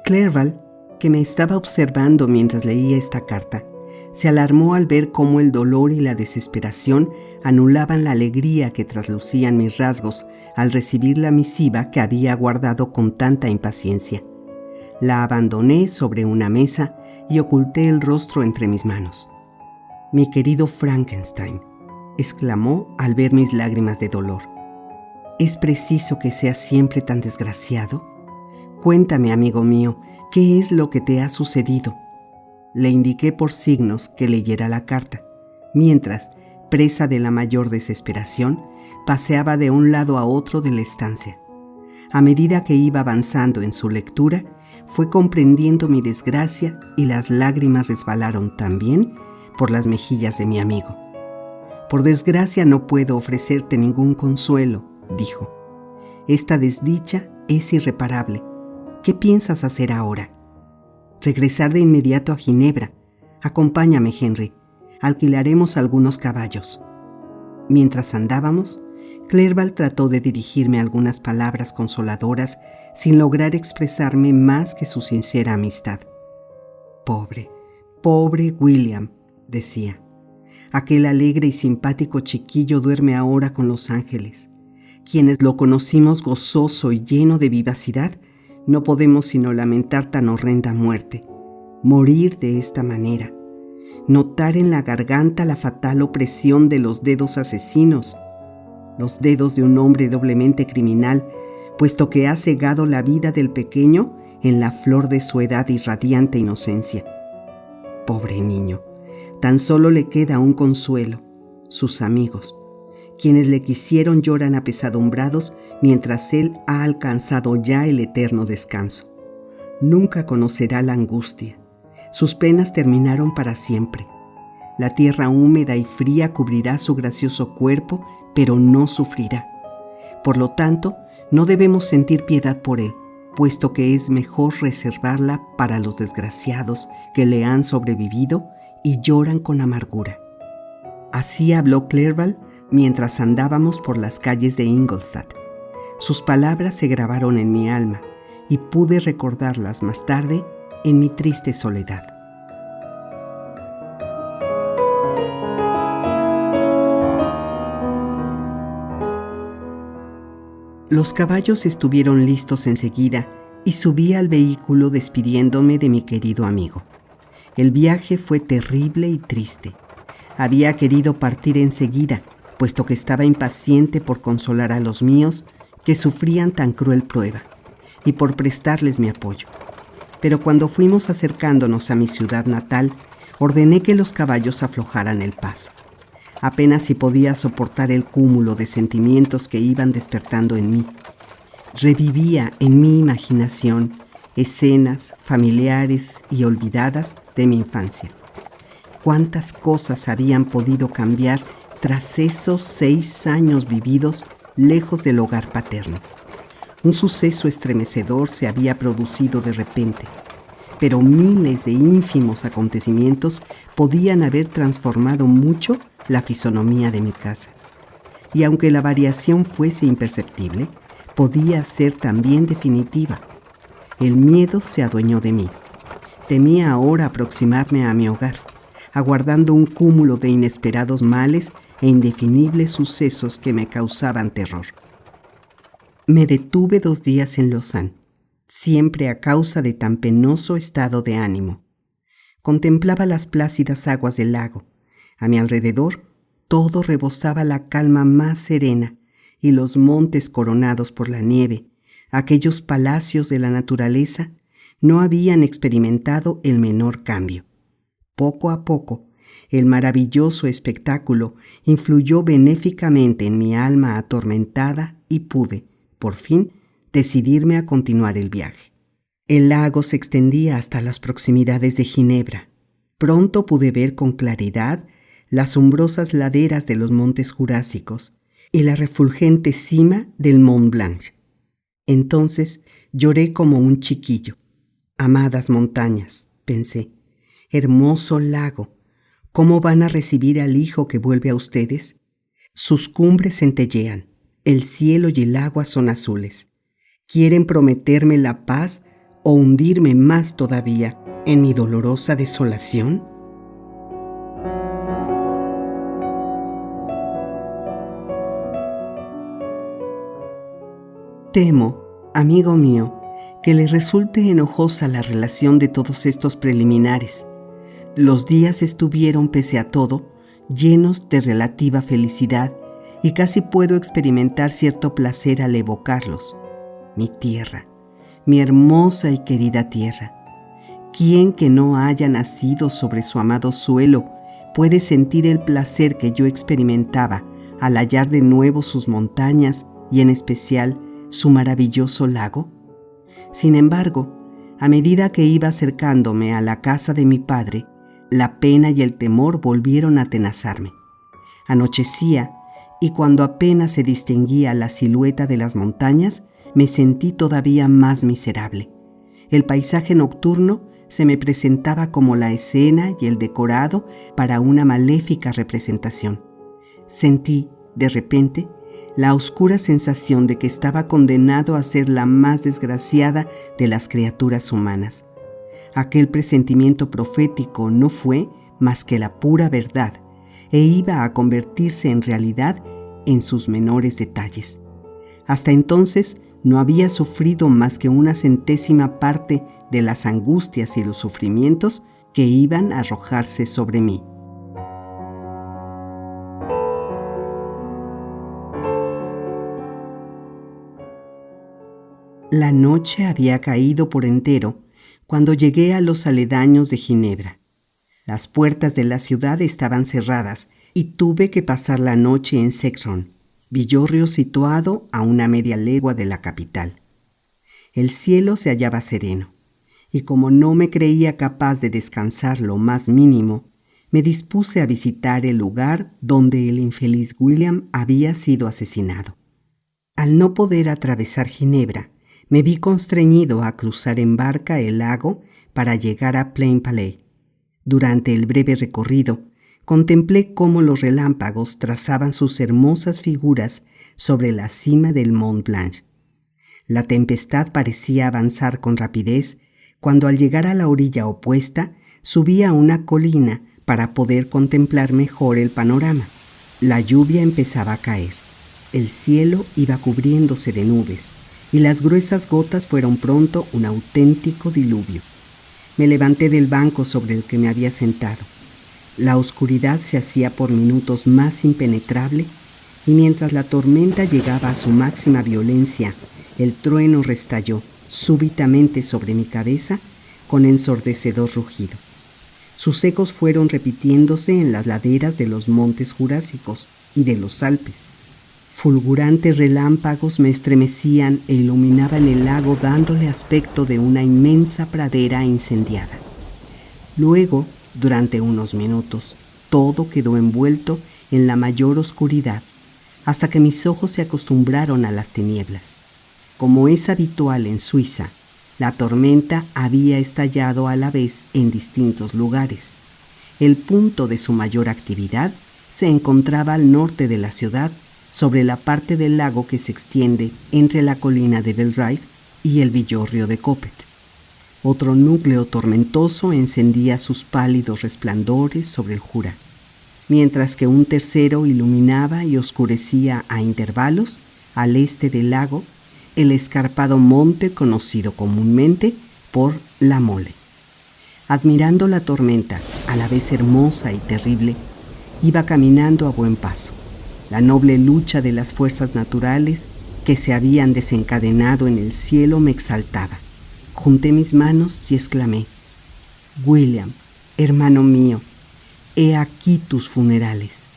Clerval, que me estaba observando mientras leía esta carta, se alarmó al ver cómo el dolor y la desesperación anulaban la alegría que traslucían mis rasgos al recibir la misiva que había guardado con tanta impaciencia. La abandoné sobre una mesa y oculté el rostro entre mis manos. «Mi querido Frankenstein», exclamó al ver mis lágrimas de dolor. «¿Es preciso que seas siempre tan desgraciado? Cuéntame, amigo mío, ¿qué es lo que te ha sucedido?». Le indiqué por signos que leyera la carta, mientras, presa de la mayor desesperación, paseaba de un lado a otro de la estancia. A medida que iba avanzando en su lectura, fue comprendiendo mi desgracia y las lágrimas resbalaron también por las mejillas de mi amigo. «Por desgracia no puedo ofrecerte ningún consuelo», dijo. «Esta desdicha es irreparable. ¿Qué piensas hacer ahora?». «Regresar de inmediato a Ginebra. Acompáñame, Henry. Alquilaremos algunos caballos». Mientras andábamos, Clerval trató de dirigirme algunas palabras consoladoras sin lograr expresarme más que su sincera amistad. «Pobre, pobre William», decía. «Aquel alegre y simpático chiquillo duerme ahora con los ángeles. Quienes lo conocimos gozoso y lleno de vivacidad, no podemos sino lamentar tan horrenda muerte. Morir de esta manera. Notar en la garganta la fatal opresión de los dedos asesinos. Los dedos de un hombre doblemente criminal, puesto que ha cegado la vida del pequeño en la flor de su edad y radiante inocencia. Pobre niño, tan solo le queda un consuelo: sus amigos. Quienes le quisieron lloran apesadumbrados mientras él ha alcanzado ya el eterno descanso. Nunca conocerá la angustia. Sus penas terminaron para siempre. La tierra húmeda y fría cubrirá su gracioso cuerpo, pero no sufrirá. Por lo tanto, no debemos sentir piedad por él, puesto que es mejor reservarla para los desgraciados que le han sobrevivido y lloran con amargura». Así habló Clerval mientras andábamos por las calles de Ingolstadt. Sus palabras se grabaron en mi alma y pude recordarlas más tarde en mi triste soledad. Los caballos estuvieron listos enseguida y subí al vehículo despidiéndome de mi querido amigo. El viaje fue terrible y triste. Había querido partir enseguida, puesto que estaba impaciente por consolar a los míos que sufrían tan cruel prueba, y por prestarles mi apoyo. Pero cuando fuimos acercándonos a mi ciudad natal, ordené que los caballos aflojaran el paso. Apenas si podía soportar el cúmulo de sentimientos que iban despertando en mí. Revivía en mi imaginación escenas familiares y olvidadas de mi infancia. Cuántas cosas habían podido cambiar tras esos 6 años vividos lejos del hogar paterno. Un suceso estremecedor se había producido de repente, pero miles de ínfimos acontecimientos podían haber transformado mucho la fisonomía de mi casa. Y aunque la variación fuese imperceptible, podía ser también definitiva. El miedo se adueñó de mí. Temía ahora aproximarme a mi hogar, aguardando un cúmulo de inesperados males e indefinibles sucesos que me causaban terror. Me detuve 2 días en Lausanne, siempre a causa de tan penoso estado de ánimo. Contemplaba las plácidas aguas del lago. A mi alrededor, todo rebosaba la calma más serena, y los montes coronados por la nieve, aquellos palacios de la naturaleza, no habían experimentado el menor cambio. Poco a poco, el maravilloso espectáculo influyó benéficamente en mi alma atormentada y pude, por fin, decidirme a continuar el viaje. El lago se extendía hasta las proximidades de Ginebra. Pronto pude ver con claridad las umbrosas laderas de los montes jurásicos y la refulgente cima del Mont Blanc. Entonces lloré como un chiquillo. Amadas montañas, pensé, hermoso lago, ¿cómo van a recibir al hijo que vuelve a ustedes? Sus cumbres centellean, el cielo y el agua son azules. ¿Quieren prometerme la paz o hundirme más todavía en mi dolorosa desolación? Temo, amigo mío, que le resulte enojosa la relación de todos estos preliminares. Los días estuvieron, pese a todo, llenos de relativa felicidad y casi puedo experimentar cierto placer al evocarlos. Mi tierra, mi hermosa y querida tierra. ¿Quién que no haya nacido sobre su amado suelo puede sentir el placer que yo experimentaba al hallar de nuevo sus montañas y en especial su maravilloso lago? Sin embargo, a medida que iba acercándome a la casa de mi padre, la pena y el temor volvieron a atenazarme. Anochecía y cuando apenas se distinguía la silueta de las montañas, me sentí todavía más miserable. El paisaje nocturno se me presentaba como la escena y el decorado para una maléfica representación. Sentí, de repente, la oscura sensación de que estaba condenado a ser la más desgraciada de las criaturas humanas. Aquel presentimiento profético no fue más que la pura verdad e iba a convertirse en realidad en sus menores detalles. Hasta entonces no había sufrido más que una 1/1000 parte de las angustias y los sufrimientos que iban a arrojarse sobre mí. La noche había caído por entero cuando llegué a los aledaños de Ginebra. Las puertas de la ciudad estaban cerradas y tuve que pasar la noche en Sexron, villorrio situado a una media legua de la capital. El cielo se hallaba sereno, y como no me creía capaz de descansar lo más mínimo, me dispuse a visitar el lugar donde el infeliz William había sido asesinado. Al no poder atravesar Ginebra, me vi constreñido a cruzar en barca el lago para llegar a Plainpalais. Durante el breve recorrido, contemplé cómo los relámpagos trazaban sus hermosas figuras sobre la cima del Mont Blanc. La tempestad parecía avanzar con rapidez cuando al llegar a la orilla opuesta subí a una colina para poder contemplar mejor el panorama. La lluvia empezaba a caer. El cielo iba cubriéndose de nubes y las gruesas gotas fueron pronto un auténtico diluvio. Me levanté del banco sobre el que me había sentado. La oscuridad se hacía por minutos más impenetrable y mientras la tormenta llegaba a su máxima violencia, el trueno restalló súbitamente sobre mi cabeza con ensordecedor rugido. Sus ecos fueron repitiéndose en las laderas de los montes jurásicos y de los Alpes. Fulgurantes relámpagos me estremecían e iluminaban el lago dándole aspecto de una inmensa pradera incendiada. Luego, durante unos minutos, todo quedó envuelto en la mayor oscuridad, hasta que mis ojos se acostumbraron a las tinieblas. Como es habitual en Suiza, la tormenta había estallado a la vez en distintos lugares. El punto de su mayor actividad se encontraba al norte de la ciudad, sobre la parte del lago que se extiende entre la colina de Belrive y el villorrio de Coppet. Otro núcleo tormentoso encendía sus pálidos resplandores sobre el Jura, mientras que un tercero iluminaba y oscurecía a intervalos, al este del lago, el escarpado monte conocido comúnmente por La Mole. Admirando la tormenta, a la vez hermosa y terrible, iba caminando a buen paso. La noble lucha de las fuerzas naturales que se habían desencadenado en el cielo me exaltaba. Junté mis manos y exclamé: «William, hermano mío, he aquí tus funerales».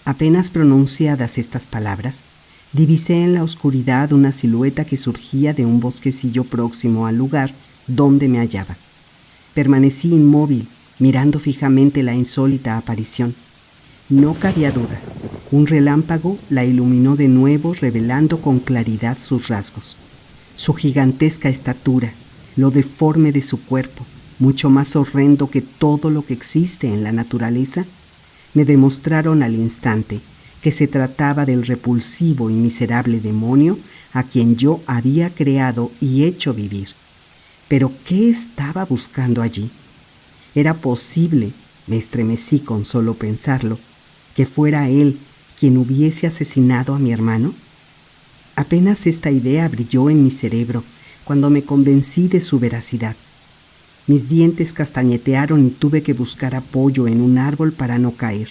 Apenas pronunciadas estas palabras, divisé en la oscuridad una silueta que surgía de un bosquecillo próximo al lugar donde me hallaba. Permanecí inmóvil, mirando fijamente la insólita aparición. No cabía duda. Un relámpago la iluminó de nuevo, revelando con claridad sus rasgos. Su gigantesca estatura, lo deforme de su cuerpo, mucho más horrendo que todo lo que existe en la naturaleza, me demostraron al instante que se trataba del repulsivo y miserable demonio a quien yo había creado y hecho vivir. ¿Pero qué estaba buscando allí? ¿Era posible, me estremecí con solo pensarlo, que fuera él quien hubiese asesinado a mi hermano? Apenas esta idea brilló en mi cerebro cuando me convencí de su veracidad. Mis dientes castañetearon y tuve que buscar apoyo en un árbol para no caer.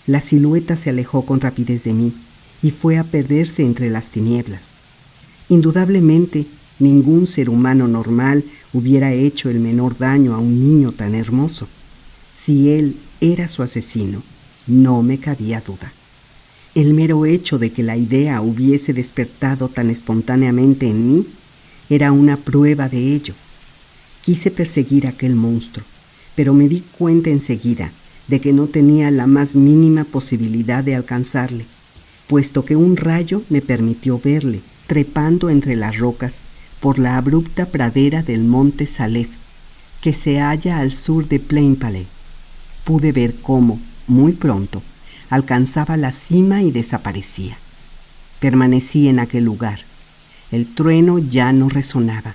La silueta se alejó con rapidez de mí y fue a perderse entre las tinieblas. Indudablemente, ningún ser humano normal hubiera hecho el menor daño a un niño tan hermoso. Si él era su asesino, no me cabía duda. El mero hecho de que la idea hubiese despertado tan espontáneamente en mí era una prueba de ello. Quise perseguir a aquel monstruo, pero me di cuenta enseguida de que no tenía la más mínima posibilidad de alcanzarle, puesto que un rayo me permitió verle trepando entre las rocas por la abrupta pradera del monte Salef, que se halla al sur de Plainpalais. Pude ver cómo, muy pronto, alcanzaba la cima y desaparecía. Permanecí en aquel lugar. El trueno ya no resonaba,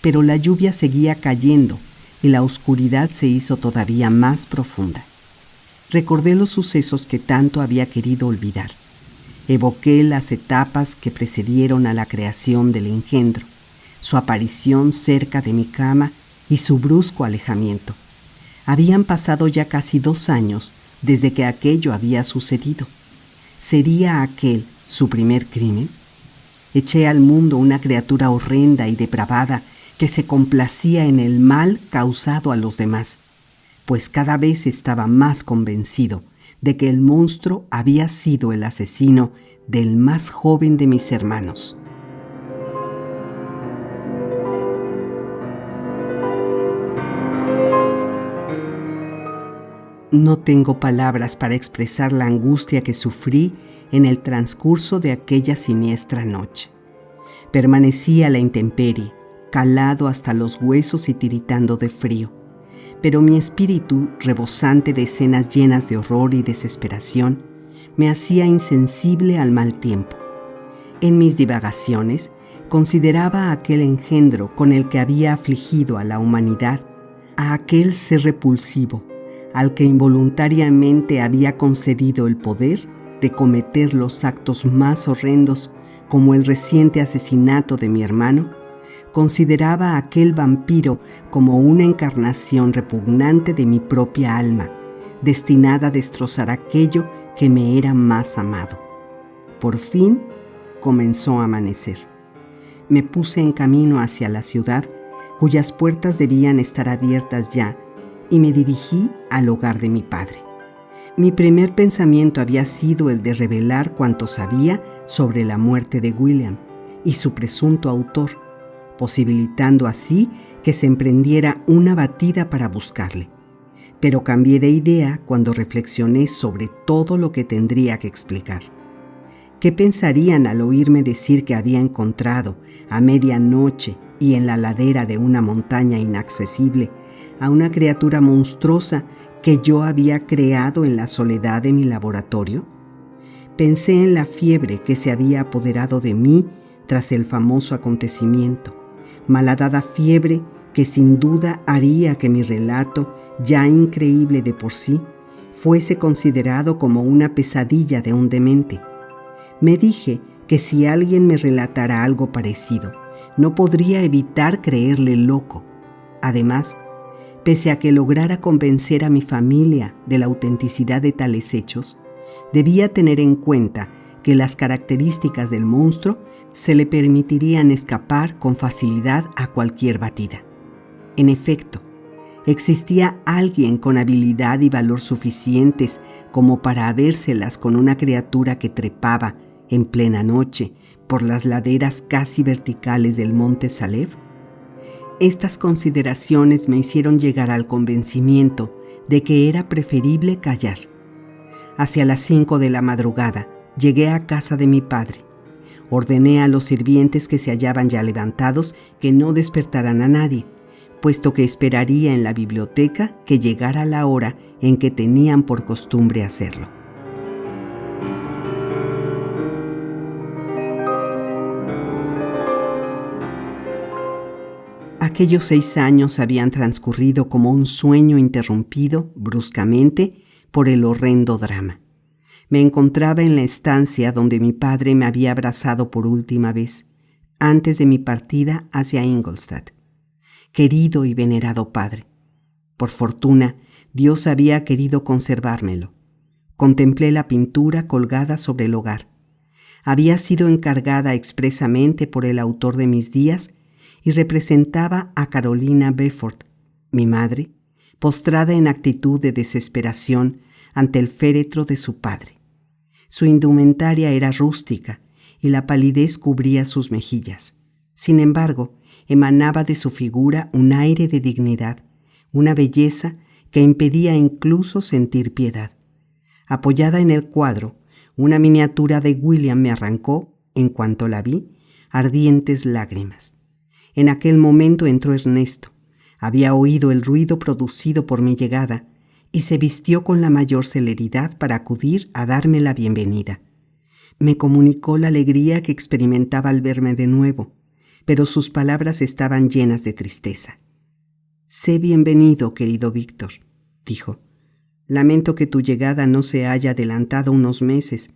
pero la lluvia seguía cayendo y la oscuridad se hizo todavía más profunda. Recordé los sucesos que tanto había querido olvidar. Evoqué las etapas que precedieron a la creación del engendro, su aparición cerca de mi cama y su brusco alejamiento. Habían pasado ya casi 2 años desde que aquello había sucedido. ¿Sería aquel su primer crimen? Eché al mundo una criatura horrenda y depravada que se complacía en el mal causado a los demás, pues cada vez estaba más convencido de que el monstruo había sido el asesino del más joven de mis hermanos. No tengo palabras para expresar la angustia que sufrí en el transcurso de aquella siniestra noche. Permanecí a la intemperie, calado hasta los huesos y tiritando de frío, pero mi espíritu, rebosante de escenas llenas de horror y desesperación, me hacía insensible al mal tiempo. En mis divagaciones, consideraba a aquel engendro con el que había afligido a la humanidad, a aquel ser repulsivo, al que involuntariamente había concedido el poder de cometer los actos más horrendos, como el reciente asesinato de mi hermano. Consideraba a aquel vampiro como una encarnación repugnante de mi propia alma, destinada a destrozar aquello que me era más amado. Por fin comenzó a amanecer. Me puse en camino hacia la ciudad, cuyas puertas debían estar abiertas ya, y me dirigí al hogar de mi padre. Mi primer pensamiento había sido el de revelar cuanto sabía sobre la muerte de William y su presunto autor, posibilitando así que se emprendiera una batida para buscarle. Pero cambié de idea cuando reflexioné sobre todo lo que tendría que explicar. ¿Qué pensarían al oírme decir que había encontrado a medianoche y en la ladera de una montaña inaccesible a una criatura monstruosa que yo había creado en la soledad de mi laboratorio? Pensé en la fiebre que se había apoderado de mí tras el famoso acontecimiento, malhadada fiebre que sin duda haría que mi relato, ya increíble de por sí, fuese considerado como una pesadilla de un demente. Me dije que si alguien me relatara algo parecido, no podría evitar creerle loco. Además, pese a que lograra convencer a mi familia de la autenticidad de tales hechos, debía tener en cuenta que las características del monstruo se le permitirían escapar con facilidad a cualquier batida. En efecto, existía alguien con habilidad y valor suficientes como para habérselas con una criatura que trepaba en plena noche por las laderas casi verticales del monte Salef. Estas consideraciones me hicieron llegar al convencimiento de que era preferible callar. Hacia las 5 de la madrugada llegué a casa de mi padre. Ordené a los sirvientes que se hallaban ya levantados que no despertaran a nadie, puesto que esperaría en la biblioteca que llegara la hora en que tenían por costumbre hacerlo. Aquellos 6 años habían transcurrido como un sueño interrumpido bruscamente por el horrendo drama. Me encontraba en la estancia donde mi padre me había abrazado por última vez, antes de mi partida hacia Ingolstadt. Querido y venerado padre, por fortuna, Dios había querido conservármelo. Contemplé la pintura colgada sobre el hogar. Había sido encargada expresamente por el autor de mis días y representaba a Carolina Beaufort, mi madre, postrada en actitud de desesperación ante el féretro de su padre. Su indumentaria era rústica y la palidez cubría sus mejillas. Sin embargo, emanaba de su figura un aire de dignidad, una belleza que impedía incluso sentir piedad. Apoyada en el cuadro, una miniatura de William me arrancó, en cuanto la vi, ardientes lágrimas. En aquel momento entró Ernesto. Había oído el ruido producido por mi llegada y se vistió con la mayor celeridad para acudir a darme la bienvenida. Me comunicó la alegría que experimentaba al verme de nuevo, pero sus palabras estaban llenas de tristeza. «Sé bienvenido, querido Víctor», dijo. «Lamento que tu llegada no se haya adelantado unos meses.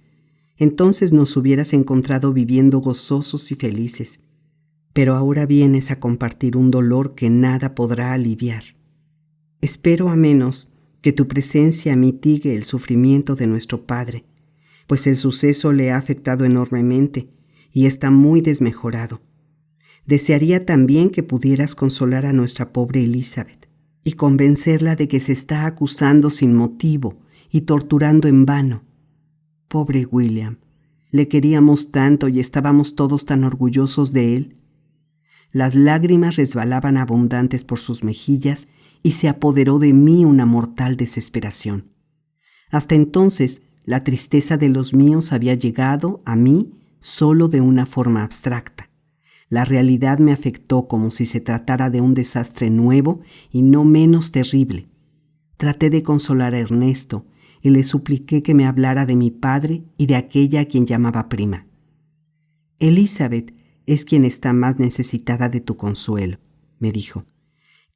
Entonces nos hubieras encontrado viviendo gozosos y felices. Pero ahora vienes a compartir un dolor que nada podrá aliviar. Espero a menos que tu presencia mitigue el sufrimiento de nuestro padre, pues el suceso le ha afectado enormemente y está muy desmejorado. Desearía también que pudieras consolar a nuestra pobre Elizabeth y convencerla de que se está acusando sin motivo y torturando en vano. Pobre William, le queríamos tanto y estábamos todos tan orgullosos de él». Las lágrimas resbalaban abundantes por sus mejillas y se apoderó de mí una mortal desesperación. Hasta entonces, la tristeza de los míos había llegado a mí solo de una forma abstracta. La realidad me afectó como si se tratara de un desastre nuevo y no menos terrible. Traté de consolar a Ernesto y le supliqué que me hablara de mi padre y de aquella a quien llamaba prima. «Elizabeth es quien está más necesitada de tu consuelo», me dijo.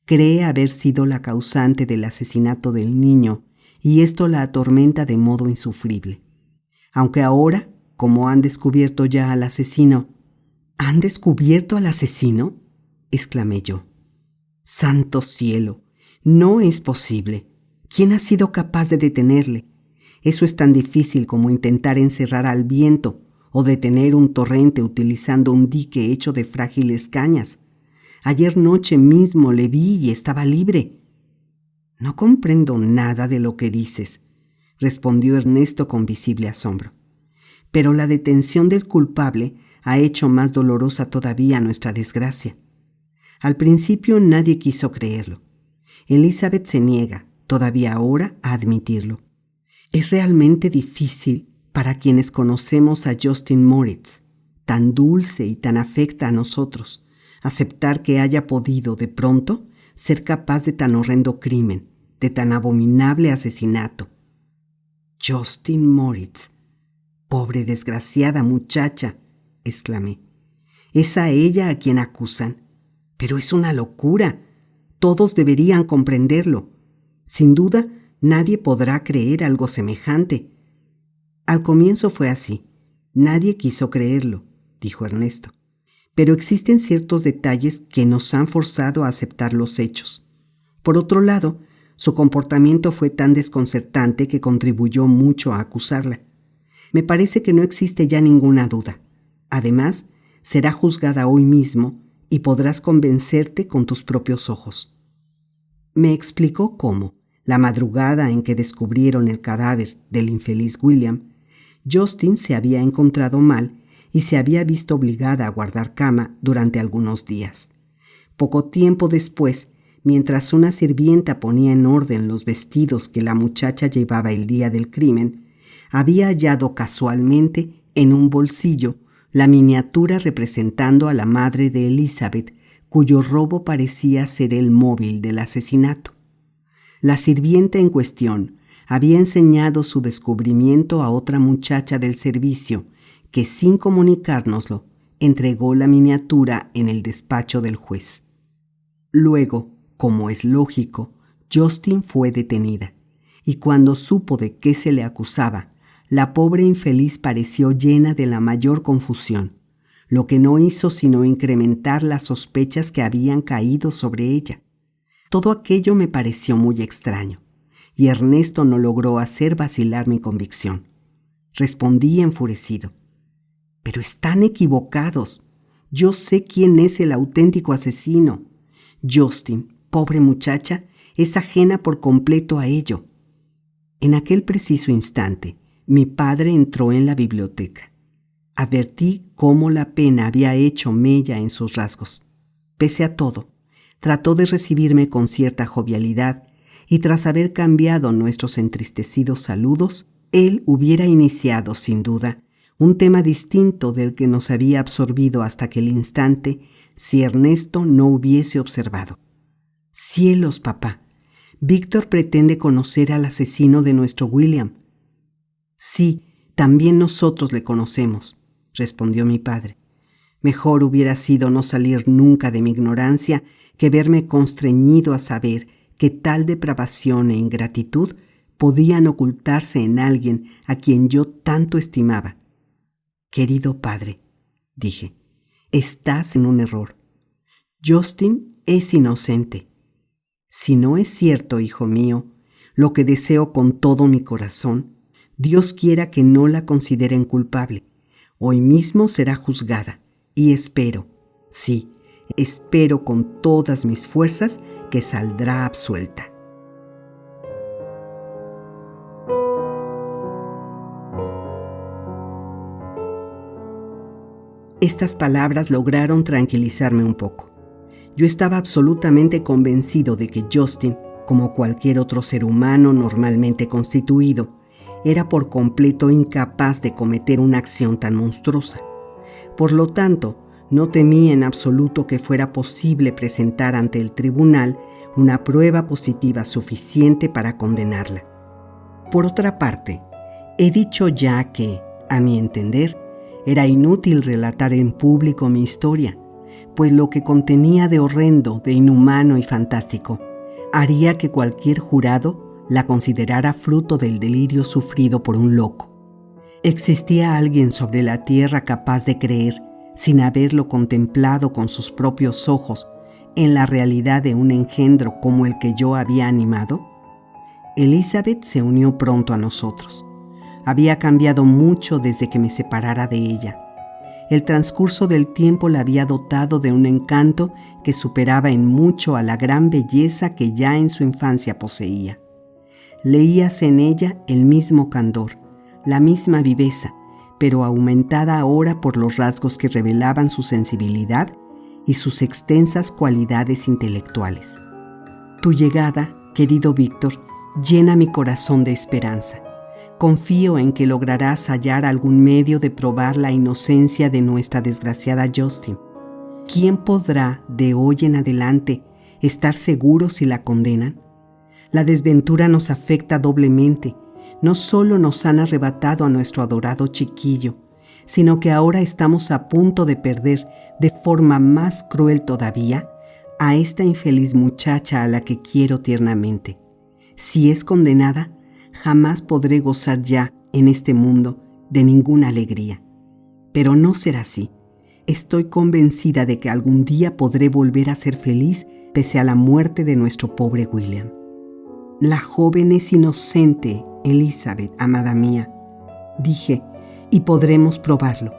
«Cree haber sido la causante del asesinato del niño y esto la atormenta de modo insufrible. Aunque ahora, como han descubierto ya al asesino». «¿Han descubierto al asesino?», exclamé yo. «Santo cielo, no es posible. ¿Quién ha sido capaz de detenerle? Eso es tan difícil como intentar encerrar al viento o detener un torrente utilizando un dique hecho de frágiles cañas. Ayer noche mismo le vi y estaba libre». No comprendo nada de lo que dices, respondió Ernesto con visible asombro. Pero la detención del culpable ha hecho más dolorosa todavía nuestra desgracia. Al principio nadie quiso creerlo. Elizabeth se niega, todavía ahora, a admitirlo. Es realmente difícil para quienes conocemos a Justin Moritz, tan dulce y tan afecta a nosotros, aceptar que haya podido, de pronto, ser capaz de tan horrendo crimen, de tan abominable asesinato. Justin Moritz. Pobre desgraciada muchacha, exclamé. Es a ella a quien acusan. Pero es una locura. Todos deberían comprenderlo. Sin duda, nadie podrá creer algo semejante. Al comienzo fue así. Nadie quiso creerlo, dijo Ernesto. Pero existen ciertos detalles que nos han forzado a aceptar los hechos. Por otro lado, su comportamiento fue tan desconcertante que contribuyó mucho a acusarla. Me parece que no existe ya ninguna duda. Además, será juzgada hoy mismo y podrás convencerte con tus propios ojos. Me explicó cómo, la madrugada en que descubrieron el cadáver del infeliz William, Justin se había encontrado mal y se había visto obligada a guardar cama durante algunos días. Poco tiempo después, mientras una sirvienta ponía en orden los vestidos que la muchacha llevaba el día del crimen, había hallado casualmente en un bolsillo la miniatura representando a la madre de Elizabeth, cuyo robo parecía ser el móvil del asesinato. La sirvienta en cuestión había enseñado su descubrimiento a otra muchacha del servicio, que sin comunicárnoslo, entregó la miniatura en el despacho del juez. Luego, como es lógico, Justin fue detenida, y cuando supo de qué se le acusaba, la pobre infeliz pareció llena de la mayor confusión, lo que no hizo sino incrementar las sospechas que habían caído sobre ella. Todo aquello me pareció muy extraño, y Ernesto no logró hacer vacilar mi convicción. Respondí enfurecido. Pero están equivocados. Yo sé quién es el auténtico asesino. Justin, pobre muchacha, es ajena por completo a ello. En aquel preciso instante, mi padre entró en la biblioteca. Advertí cómo la pena había hecho mella en sus rasgos. Pese a todo, trató de recibirme con cierta jovialidad y tras haber cambiado nuestros entristecidos saludos, él hubiera iniciado, sin duda, un tema distinto del que nos había absorbido hasta aquel instante si Ernesto no hubiese observado. ¡Cielos, papá! Víctor pretende conocer al asesino de nuestro William. Sí, también nosotros le conocemos, respondió mi padre. Mejor hubiera sido no salir nunca de mi ignorancia que verme constreñido a saber que tal depravación e ingratitud podían ocultarse en alguien a quien yo tanto estimaba. Querido padre, dije, estás en un error. Justin es inocente. Si no es cierto, hijo mío, lo que deseo con todo mi corazón, Dios quiera que no la consideren culpable. Hoy mismo será juzgada y espero, sí, espero con todas mis fuerzas que saldrá absuelta. Estas palabras lograron tranquilizarme un poco. Yo estaba absolutamente convencido de que Justin, como cualquier otro ser humano normalmente constituido, era por completo incapaz de cometer una acción tan monstruosa. Por lo tanto, no temí en absoluto que fuera posible presentar ante el tribunal una prueba positiva suficiente para condenarla. Por otra parte, he dicho ya que, a mi entender, era inútil relatar en público mi historia, pues lo que contenía de horrendo, de inhumano y fantástico, haría que cualquier jurado la considerara fruto del delirio sufrido por un loco. ¿Existía alguien sobre la tierra capaz de creer, sin haberlo contemplado con sus propios ojos, en la realidad de un engendro como el que yo había animado? Elizabeth se unió pronto a nosotros. Había cambiado mucho desde que me separara de ella. El transcurso del tiempo la había dotado de un encanto que superaba en mucho a la gran belleza que ya en su infancia poseía. Leíase en ella el mismo candor, la misma viveza, pero aumentada ahora por los rasgos que revelaban su sensibilidad y sus extensas cualidades intelectuales. Tu llegada, querido Víctor, llena mi corazón de esperanza. Confío en que lograrás hallar algún medio de probar la inocencia de nuestra desgraciada Justin. ¿Quién podrá, de hoy en adelante, estar seguro si la condenan? La desventura nos afecta doblemente. No solo nos han arrebatado a nuestro adorado chiquillo, sino que ahora estamos a punto de perder, de forma más cruel todavía, a esta infeliz muchacha a la que quiero tiernamente. Si es condenada, jamás podré gozar ya, en este mundo, de ninguna alegría. Pero no será así. Estoy convencida de que algún día podré volver a ser feliz pese a la muerte de nuestro pobre William. La joven es inocente, Elizabeth, amada mía, dije, y podremos probarlo.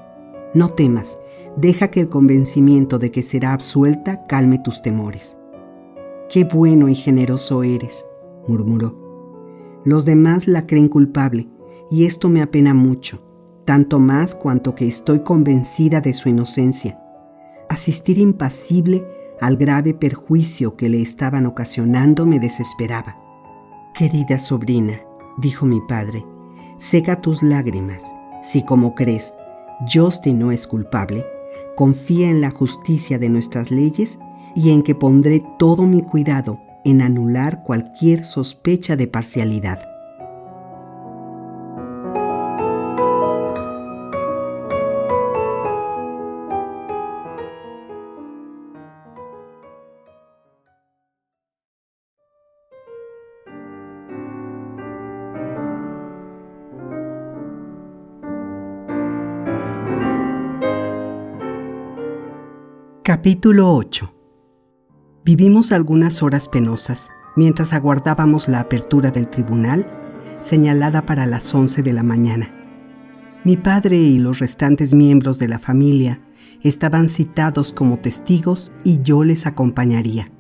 No temas, deja que el convencimiento de que será absuelta calme tus temores. Qué bueno y generoso eres, murmuró. Los demás la creen culpable, y esto me apena mucho, tanto más cuanto que estoy convencida de su inocencia. Asistir impasible al grave perjuicio que le estaban ocasionando me desesperaba. Querida sobrina, dijo mi padre, seca tus lágrimas. Si, como crees, Justin no es culpable, confía en la justicia de nuestras leyes y en que pondré todo mi cuidado en anular cualquier sospecha de parcialidad. Capítulo 8. Vivimos algunas horas penosas mientras aguardábamos la apertura del tribunal, señalada para las 11 de la mañana. Mi padre y los restantes miembros de la familia estaban citados como testigos y yo les acompañaría.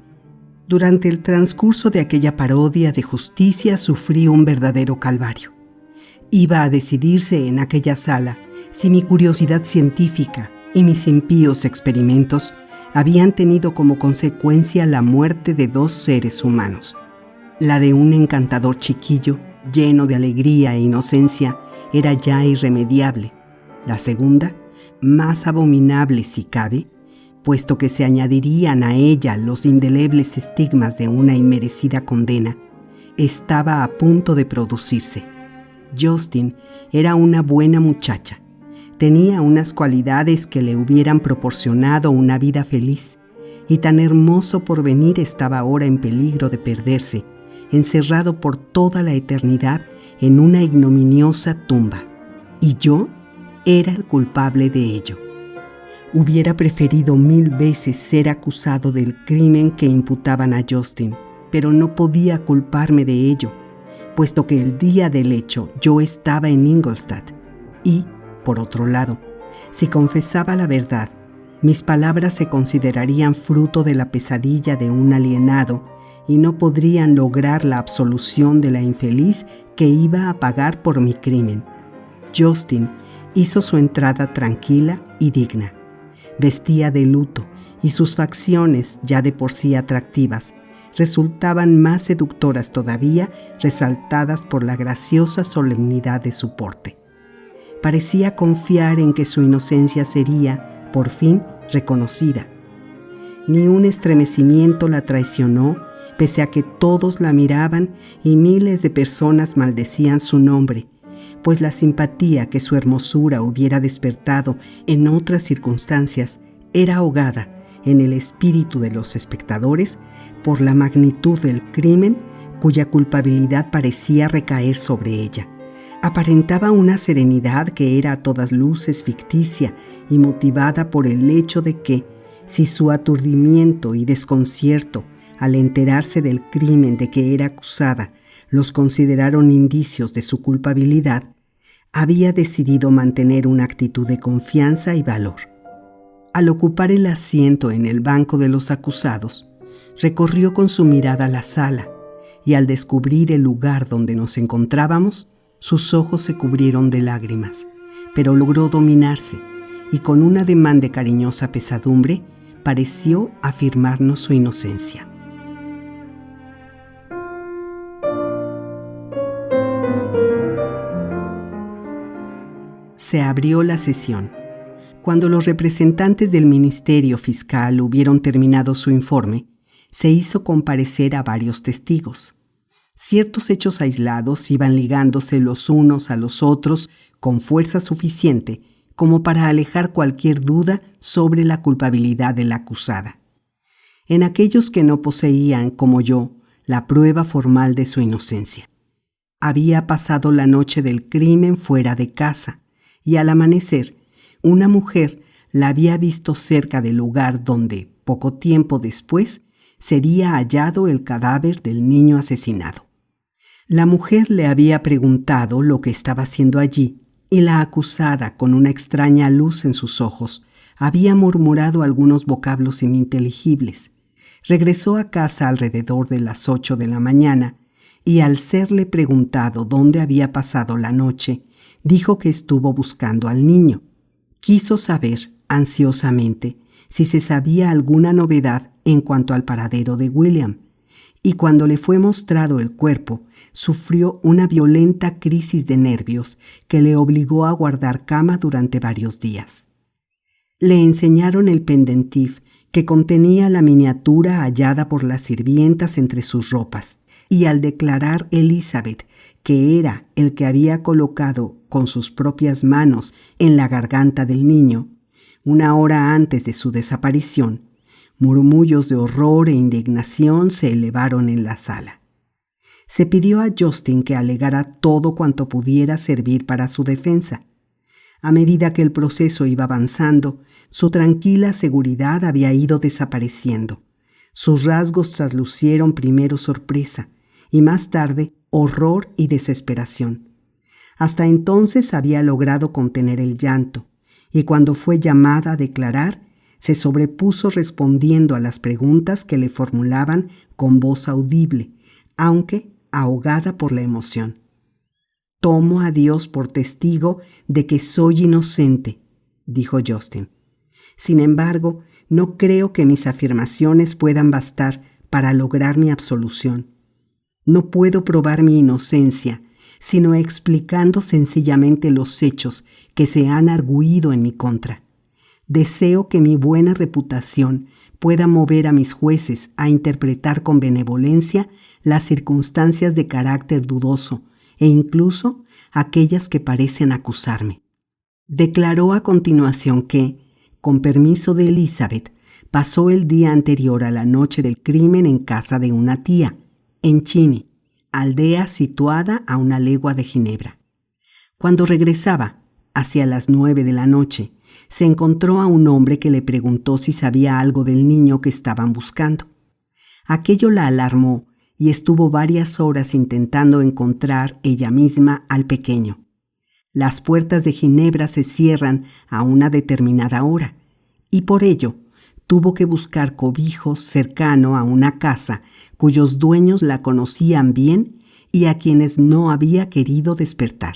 Durante el transcurso de aquella parodia de justicia sufrí un verdadero calvario. Iba a decidirse en aquella sala si mi curiosidad científica y mis impíos experimentos habían tenido como consecuencia la muerte de 2 seres humanos. La de un encantador chiquillo, lleno de alegría e inocencia, era ya irremediable. La segunda, más abominable si cabe, puesto que se añadirían a ella los indelebles estigmas de una inmerecida condena, estaba a punto de producirse. Justin era una buena muchacha. Tenía unas cualidades que le hubieran proporcionado una vida feliz, y tan hermoso porvenir estaba ahora en peligro de perderse, encerrado por toda la eternidad en una ignominiosa tumba. Y yo era el culpable de ello. Hubiera preferido 1000 veces ser acusado del crimen que imputaban a Justin, pero no podía culparme de ello, puesto que el día del hecho yo estaba en Ingolstadt y, por otro lado, si confesaba la verdad, mis palabras se considerarían fruto de la pesadilla de un alienado y no podrían lograr la absolución de la infeliz que iba a pagar por mi crimen. Justin hizo su entrada tranquila y digna. Vestía de luto y sus facciones, ya de por sí atractivas, resultaban más seductoras todavía, resaltadas por la graciosa solemnidad de su porte. Parecía confiar en que su inocencia sería, por fin, reconocida. Ni un estremecimiento la traicionó, pese a que todos la miraban y miles de personas maldecían su nombre, pues la simpatía que su hermosura hubiera despertado en otras circunstancias era ahogada en el espíritu de los espectadores por la magnitud del crimen cuya culpabilidad parecía recaer sobre ella. Aparentaba una serenidad que era a todas luces ficticia y motivada por el hecho de que, si su aturdimiento y desconcierto al enterarse del crimen de que era acusada los consideraron indicios de su culpabilidad, Había decidido mantener una actitud de confianza y valor. Al ocupar el asiento en el banco de los acusados, recorrió con su mirada la sala y al descubrir el lugar donde nos encontrábamos, sus ojos se cubrieron de lágrimas, pero logró dominarse y con un ademán de cariñosa pesadumbre pareció afirmarnos su inocencia. Se abrió la sesión. Cuando los representantes del Ministerio Fiscal hubieron terminado su informe, se hizo comparecer a varios testigos. Ciertos hechos aislados iban ligándose los unos a los otros con fuerza suficiente como para alejar cualquier duda sobre la culpabilidad de la acusada. En aquellos que no poseían, como yo, la prueba formal de su inocencia. Había pasado la noche del crimen fuera de casa y al amanecer, una mujer la había visto cerca del lugar donde, poco tiempo después, sería hallado el cadáver del niño asesinado. La mujer le había preguntado lo que estaba haciendo allí y la acusada, con una extraña luz en sus ojos, había murmurado algunos vocablos ininteligibles. Regresó a casa alrededor de las 8 de la mañana y al serle preguntado dónde había pasado la noche, dijo que estuvo buscando al niño. Quiso saber, ansiosamente, si se sabía alguna novedad en cuanto al paradero de William, y cuando le fue mostrado el cuerpo, sufrió una violenta crisis de nervios que le obligó a guardar cama durante varios días. Le enseñaron el pendentif que contenía la miniatura hallada por las sirvientas entre sus ropas, y al declarar Elizabeth que era el que había colocado con sus propias manos en la garganta del niño, una hora antes de su desaparición, murmullos de horror e indignación se elevaron en la sala. Se pidió a Justin que alegara todo cuanto pudiera servir para su defensa. A medida que el proceso iba avanzando, su tranquila seguridad había ido desapareciendo. Sus rasgos traslucieron primero sorpresa y más tarde horror y desesperación. Hasta entonces había logrado contener el llanto y cuando fue llamada a declarar, se sobrepuso respondiendo a las preguntas que le formulaban con voz audible, aunque ahogada por la emoción. «Tomo a Dios por testigo de que soy inocente», dijo Justin. «Sin embargo, no creo que mis afirmaciones puedan bastar para lograr mi absolución. No puedo probar mi inocencia, sino explicando sencillamente los hechos que se han argüido en mi contra. Deseo que mi buena reputación pueda mover a mis jueces a interpretar con benevolencia las circunstancias de carácter dudoso e incluso aquellas que parecen acusarme». Declaró a continuación que, con permiso de Elizabeth, pasó el día anterior a la noche del crimen en casa de una tía, en Chini, aldea situada a 1 legua de Ginebra. Cuando regresaba, hacia las 9 de la noche, se encontró a un hombre que le preguntó si sabía algo del niño que estaban buscando. Aquello la alarmó y estuvo varias horas intentando encontrar ella misma al pequeño. Las puertas de Ginebra se cierran a una determinada hora y por ello tuvo que buscar cobijo cercano a una casa cuyos dueños la conocían bien y a quienes no había querido despertar.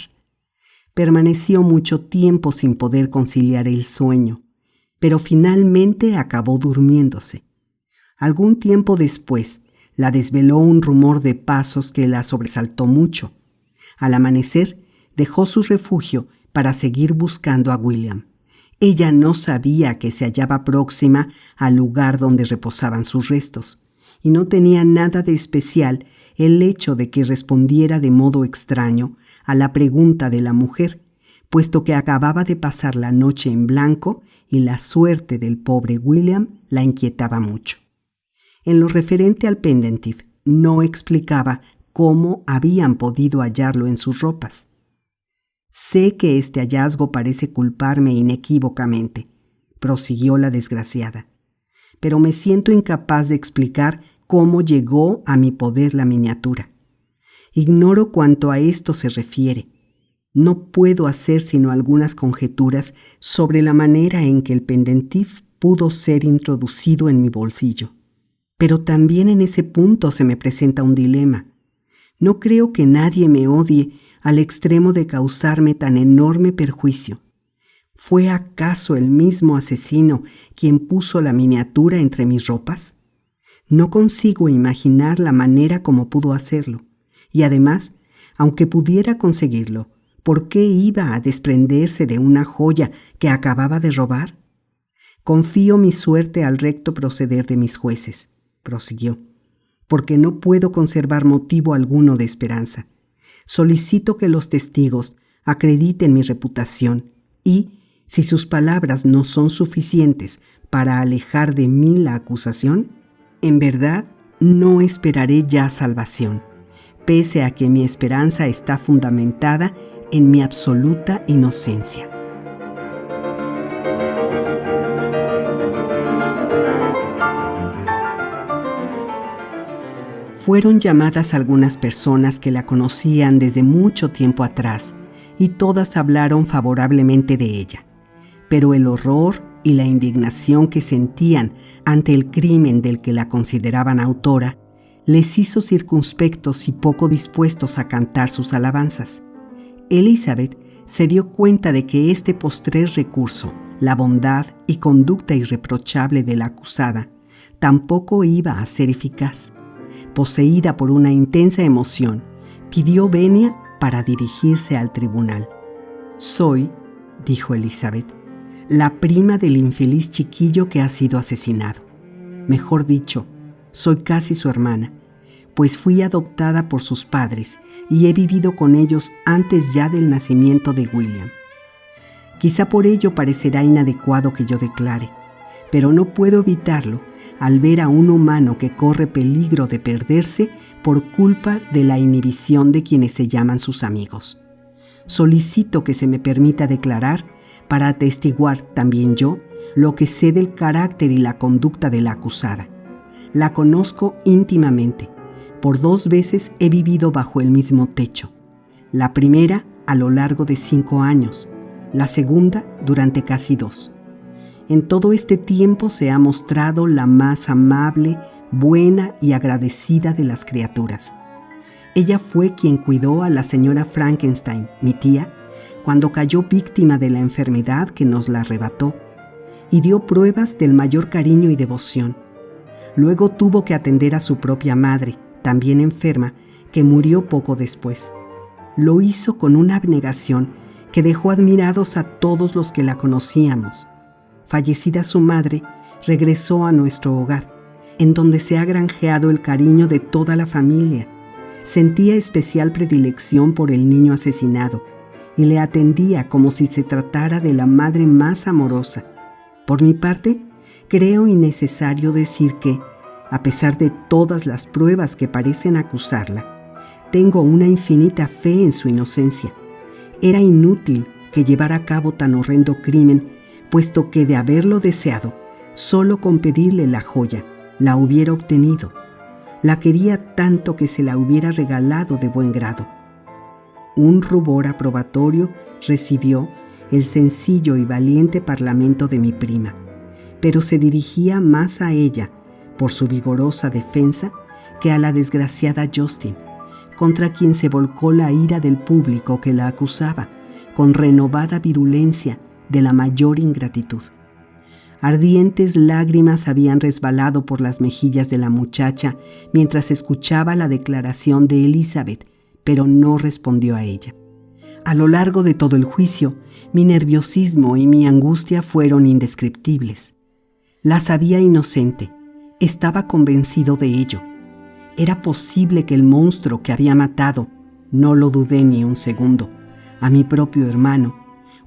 Permaneció mucho tiempo sin poder conciliar el sueño, pero finalmente acabó durmiéndose. Algún tiempo después, la desveló un rumor de pasos que la sobresaltó mucho. Al amanecer, dejó su refugio para seguir buscando a William. Ella no sabía que se hallaba próxima al lugar donde reposaban sus restos, y no tenía nada de especial el hecho de que respondiera de modo extraño a la pregunta de la mujer, puesto que acababa de pasar la noche en blanco y la suerte del pobre William la inquietaba mucho. En lo referente al pendentif, no explicaba cómo habían podido hallarlo en sus ropas. «Sé que este hallazgo parece culparme inequívocamente», prosiguió la desgraciada, «pero me siento incapaz de explicar cómo llegó a mi poder la miniatura. Ignoro cuánto a esto se refiere. No puedo hacer sino algunas conjeturas sobre la manera en que el pendentif pudo ser introducido en mi bolsillo. Pero también en ese punto se me presenta un dilema. No creo que nadie me odie al extremo de causarme tan enorme perjuicio. ¿Fue acaso el mismo asesino quien puso la miniatura entre mis ropas? No consigo imaginar la manera como pudo hacerlo. Y además, aunque pudiera conseguirlo, ¿por qué iba a desprenderse de una joya que acababa de robar? Confío mi suerte al recto proceder de mis jueces, prosiguió, porque no puedo conservar motivo alguno de esperanza. Solicito que los testigos acrediten mi reputación y, si sus palabras no son suficientes para alejar de mí la acusación, en verdad no esperaré ya salvación, pese a que mi esperanza está fundamentada en mi absoluta inocencia. Fueron llamadas algunas personas que la conocían desde mucho tiempo atrás y todas hablaron favorablemente de ella. Pero el horror y la indignación que sentían ante el crimen del que la consideraban autora les hizo circunspectos y poco dispuestos a cantar sus alabanzas. Elizabeth se dio cuenta de que este postrer recurso, la bondad y conducta irreprochable de la acusada, tampoco iba a ser eficaz. Poseída por una intensa emoción, pidió venia para dirigirse al tribunal. «Soy», dijo Elizabeth, «la prima del infeliz chiquillo que ha sido asesinado. Mejor dicho, soy casi su hermana, pues fui adoptada por sus padres y he vivido con ellos antes ya del nacimiento de William. Quizá por ello parecerá inadecuado que yo declare, pero no puedo evitarlo al ver a un humano que corre peligro de perderse por culpa de la inhibición de quienes se llaman sus amigos. Solicito que se me permita declarar para atestiguar también yo lo que sé del carácter y la conducta de la acusada. La conozco íntimamente. Por 2 veces he vivido bajo el mismo techo. La primera a lo largo de 5 años, la segunda durante casi 2. En todo este tiempo se ha mostrado la más amable, buena y agradecida de las criaturas. Ella fue quien cuidó a la señora Frankenstein, mi tía, cuando cayó víctima de la enfermedad que nos la arrebató, y dio pruebas del mayor cariño y devoción. Luego tuvo que atender a su propia madre, también enferma, que murió poco después. Lo hizo con una abnegación que dejó admirados a todos los que la conocíamos. Fallecida su madre, regresó a nuestro hogar, en donde se ha granjeado el cariño de toda la familia. Sentía especial predilección por el niño asesinado y le atendía como si se tratara de la madre más amorosa. Por mi parte, creo innecesario decir que, a pesar de todas las pruebas que parecen acusarla, tengo una infinita fe en su inocencia. Era inútil que llevara a cabo tan horrendo crimen, puesto que de haberlo deseado, solo con pedirle la joya, la hubiera obtenido. La quería tanto que se la hubiera regalado de buen grado. Un rubor aprobatorio recibió el sencillo y valiente parlamento de mi prima, pero se dirigía más a ella, por su vigorosa defensa, que a la desgraciada Jocelyn, contra quien se volcó la ira del público que la acusaba, con renovada virulencia de la mayor ingratitud. Ardientes lágrimas habían resbalado por las mejillas de la muchacha mientras escuchaba la declaración de Elizabeth, pero no respondió a ella. A lo largo de todo el juicio, mi nerviosismo y mi angustia fueron indescriptibles. La sabía inocente, estaba convencido de ello. Era posible que el monstruo que había matado, no lo dudé ni un segundo, a mi propio hermano,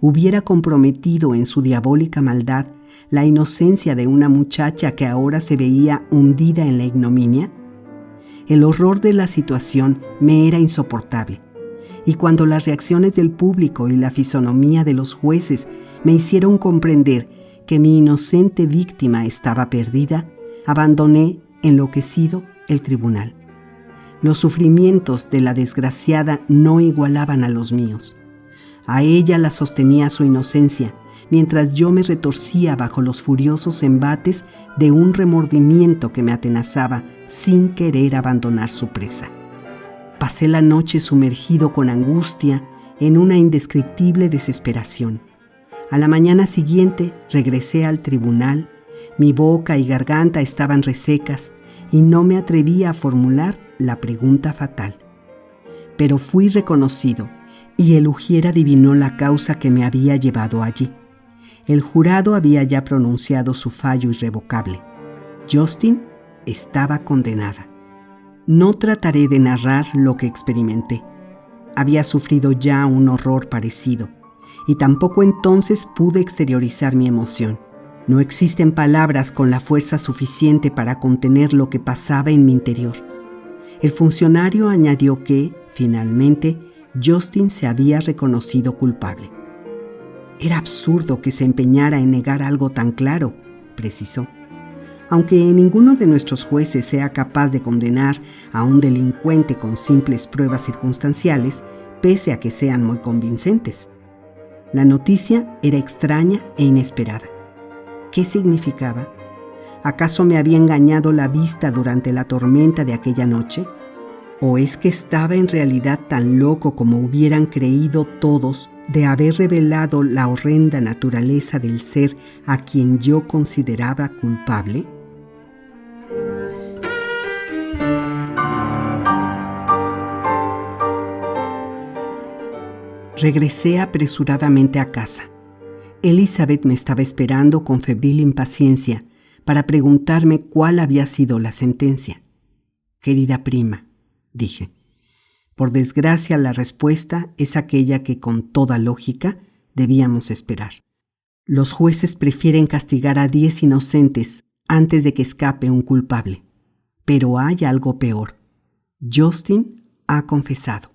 hubiera comprometido en su diabólica maldad la inocencia de una muchacha que ahora se veía hundida en la ignominia. El horror de la situación me era insoportable, y cuando las reacciones del público y la fisonomía de los jueces me hicieron comprender que mi inocente víctima estaba perdida, abandoné, enloquecido, el tribunal. Los sufrimientos de la desgraciada no igualaban a los míos. A ella la sostenía su inocencia, mientras yo me retorcía bajo los furiosos embates de un remordimiento que me atenazaba sin querer abandonar su presa. Pasé la noche sumergido con angustia en una indescriptible desesperación. A la mañana siguiente regresé al tribunal. Mi boca y garganta estaban resecas y no me atrevía a formular la pregunta fatal. Pero fui reconocido y el ujier adivinó la causa que me había llevado allí. El jurado había ya pronunciado su fallo irrevocable. Justin estaba condenada. No trataré de narrar lo que experimenté. Había sufrido ya un horror parecido, y tampoco entonces pude exteriorizar mi emoción. No existen palabras con la fuerza suficiente para contener lo que pasaba en mi interior. El funcionario añadió que, finalmente, Justin se había reconocido culpable. Era absurdo que se empeñara en negar algo tan claro, precisó. Aunque ninguno de nuestros jueces sea capaz de condenar a un delincuente con simples pruebas circunstanciales, pese a que sean muy convincentes. La noticia era extraña e inesperada. ¿Qué significaba? ¿Acaso me había engañado la vista durante la tormenta de aquella noche? ¿O es que estaba en realidad tan loco como hubieran creído todos de haber revelado la horrenda naturaleza del ser a quien yo consideraba culpable? Regresé apresuradamente a casa. Elizabeth me estaba esperando con febril impaciencia para preguntarme cuál había sido la sentencia. «Querida prima», dije. Por desgracia, la respuesta es aquella que con toda lógica debíamos esperar. Los jueces prefieren castigar a 10 inocentes antes de que escape un culpable. Pero hay algo peor. Justin ha confesado.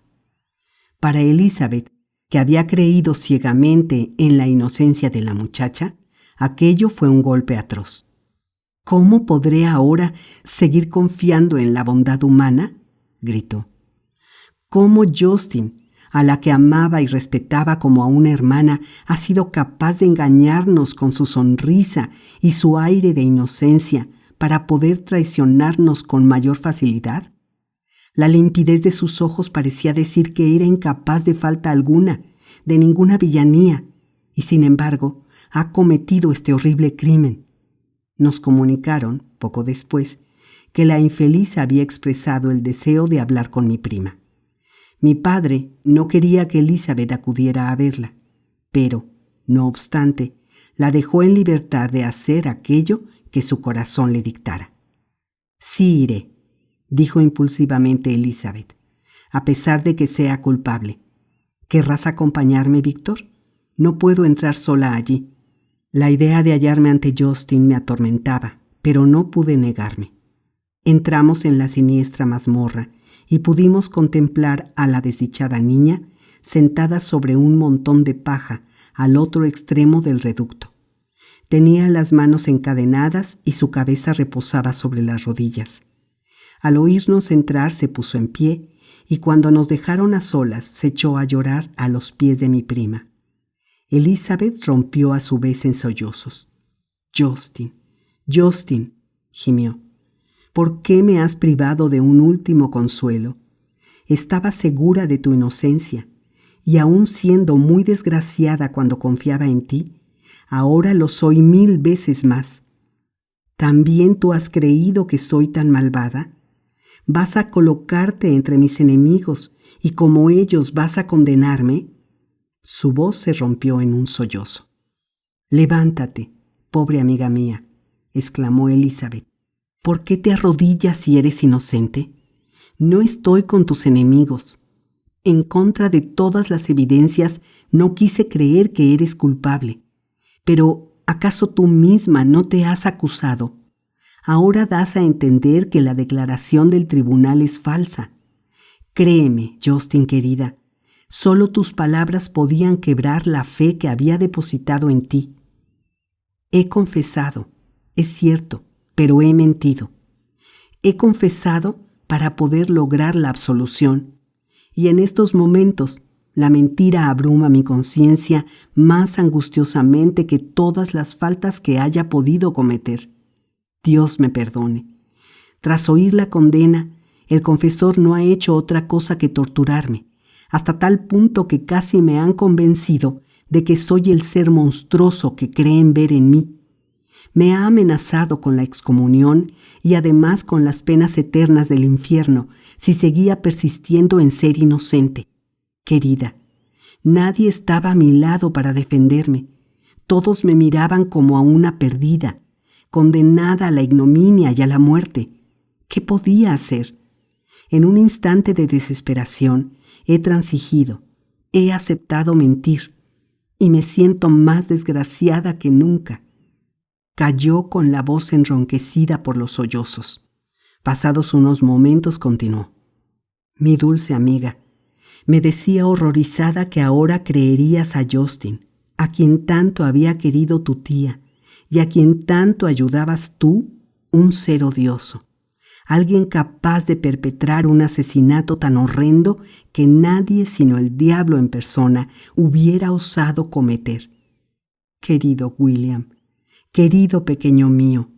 Para Elizabeth, que había creído ciegamente en la inocencia de la muchacha, aquello fue un golpe atroz. ¿Cómo podré ahora seguir confiando en la bondad humana?, gritó. ¿Cómo Justin, a la que amaba y respetaba como a una hermana, ha sido capaz de engañarnos con su sonrisa y su aire de inocencia para poder traicionarnos con mayor facilidad? La limpidez de sus ojos parecía decir que era incapaz de falta alguna, de ninguna villanía, y sin embargo ha cometido este horrible crimen. Nos comunicaron, poco después, que la infeliz había expresado el deseo de hablar con mi prima. Mi padre no quería que Elizabeth acudiera a verla, pero, no obstante, la dejó en libertad de hacer aquello que su corazón le dictara. «Sí iré», dijo impulsivamente Elizabeth, «a pesar de que sea culpable. ¿Querrás acompañarme, Víctor? No puedo entrar sola allí». La idea de hallarme ante Justin me atormentaba, pero no pude negarme. Entramos en la siniestra mazmorra y pudimos contemplar a la desdichada niña sentada sobre un montón de paja al otro extremo del reducto. Tenía las manos encadenadas y su cabeza reposaba sobre las rodillas. Al oírnos entrar se puso en pie y cuando nos dejaron a solas se echó a llorar a los pies de mi prima. Elizabeth rompió a su vez en sollozos. «Justin, Justin», gimió, «¿por qué me has privado de un último consuelo? Estaba segura de tu inocencia, y aun siendo muy desgraciada cuando confiaba en ti, ahora lo soy 1000 veces más. ¿También tú has creído que soy tan malvada? ¿Vas a colocarte entre mis enemigos y como ellos vas a condenarme?» Su voz se rompió en un sollozo. «Levántate, pobre amiga mía», exclamó Elizabeth. «¿Por qué te arrodillas si eres inocente? No estoy con tus enemigos. En contra de todas las evidencias, no quise creer que eres culpable. Pero, ¿acaso tú misma no te has acusado? Ahora das a entender que la declaración del tribunal es falsa. Créeme, Justin querida, solo tus palabras podían quebrar la fe que había depositado en ti. He confesado, es cierto, pero he mentido. He confesado para poder lograr la absolución, y en estos momentos la mentira abruma mi conciencia más angustiosamente que todas las faltas que haya podido cometer. Dios me perdone. Tras oír la condena, el confesor no ha hecho otra cosa que torturarme, hasta tal punto que casi me han convencido de que soy el ser monstruoso que creen ver en mí. Me ha amenazado con la excomunión y además con las penas eternas del infierno si seguía persistiendo en ser inocente. Querida, nadie estaba a mi lado para defenderme. Todos me miraban como a una perdida, condenada a la ignominia y a la muerte. ¿Qué podía hacer? En un instante de desesperación he transigido, he aceptado mentir y me siento más desgraciada que nunca. Cayó con la voz enronquecida por los sollozos. Pasados unos momentos continuó. Mi dulce amiga, me decía horrorizada que ahora creerías a Justin, a quien tanto había querido tu tía y a quien tanto ayudabas tú, un ser odioso, alguien capaz de perpetrar un asesinato tan horrendo que nadie sino el diablo en persona hubiera osado cometer. Querido William, querido pequeño mío,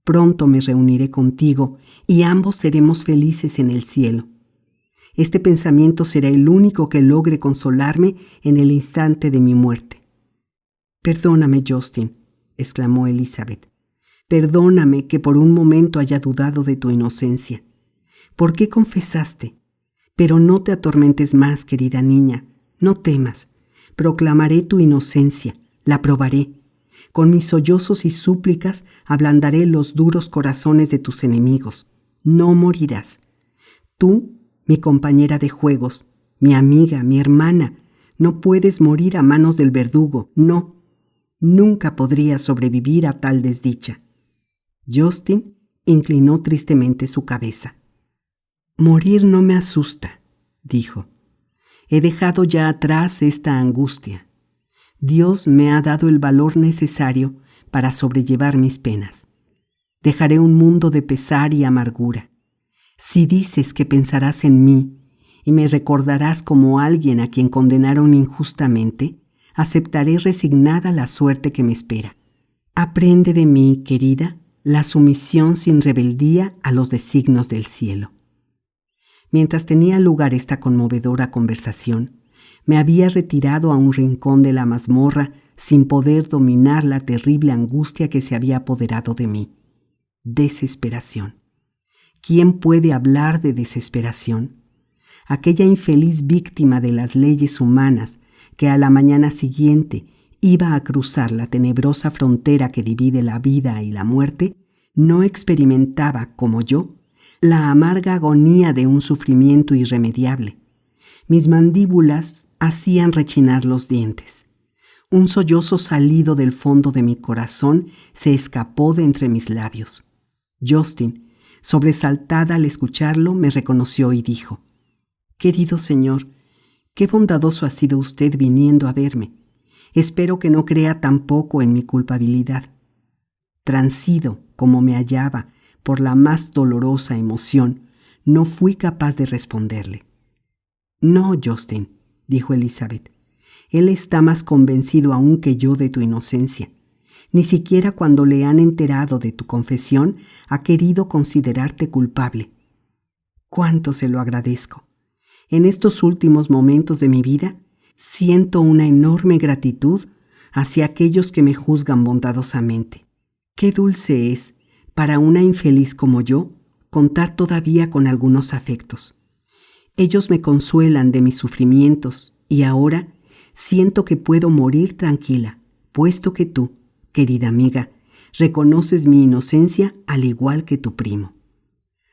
pronto me reuniré contigo y ambos seremos felices en el cielo. Este pensamiento será el único que logre consolarme en el instante de mi muerte. Perdóname, Justin, exclamó Elizabeth. Perdóname que por un momento haya dudado de tu inocencia. ¿Por qué confesaste? Pero no te atormentes más, querida niña. No temas. Proclamaré tu inocencia. La probaré. Con mis sollozos y súplicas ablandaré los duros corazones de tus enemigos. No morirás. Tú, mi compañera de juegos, mi amiga, mi hermana, no puedes morir a manos del verdugo. No. Nunca podrías sobrevivir a tal desdicha. Justin inclinó tristemente su cabeza. Morir no me asusta, dijo. He dejado ya atrás esta angustia. Dios me ha dado el valor necesario para sobrellevar mis penas. Dejaré un mundo de pesar y amargura. Si dices que pensarás en mí y me recordarás como alguien a quien condenaron injustamente, aceptaré resignada la suerte que me espera. Aprende de mí, querida, la sumisión sin rebeldía a los designios del cielo. Mientras tenía lugar esta conmovedora conversación, me había retirado a un rincón de la mazmorra sin poder dominar la terrible angustia que se había apoderado de mí. Desesperación. ¿Quién puede hablar de desesperación? Aquella infeliz víctima de las leyes humanas que a la mañana siguiente iba a cruzar la tenebrosa frontera que divide la vida y la muerte, no experimentaba, como yo, la amarga agonía de un sufrimiento irremediable. Mis mandíbulas hacían rechinar los dientes. Un sollozo salido del fondo de mi corazón se escapó de entre mis labios. Justin, sobresaltada al escucharlo, me reconoció y dijo: «Querido señor, qué bondadoso ha sido usted viniendo a verme. Espero que no crea tampoco en mi culpabilidad». Transido, como me hallaba, por la más dolorosa emoción, no fui capaz de responderle. «No, Justin», dijo Elizabeth. «Él está más convencido aún que yo de tu inocencia. Ni siquiera cuando le han enterado de tu confesión ha querido considerarte culpable». «Cuánto se lo agradezco. En estos últimos momentos de mi vida siento una enorme gratitud hacia aquellos que me juzgan bondadosamente. Qué dulce es, para una infeliz como yo, contar todavía con algunos afectos. Ellos me consuelan de mis sufrimientos y ahora siento que puedo morir tranquila, puesto que tú, querida amiga, reconoces mi inocencia al igual que tu primo».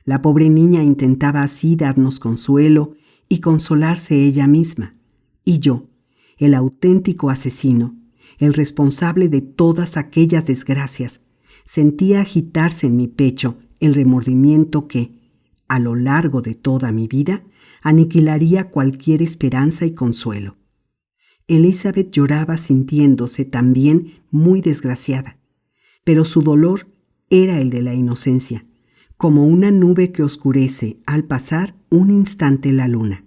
La pobre niña intentaba así darnos consuelo y consolarse ella misma, y yo, el auténtico asesino, el responsable de todas aquellas desgracias, sentía agitarse en mi pecho el remordimiento que, a lo largo de toda mi vida, aniquilaría cualquier esperanza y consuelo. Elizabeth lloraba sintiéndose también muy desgraciada, pero su dolor era el de la inocencia, como una nube que oscurece al pasar un instante la luna,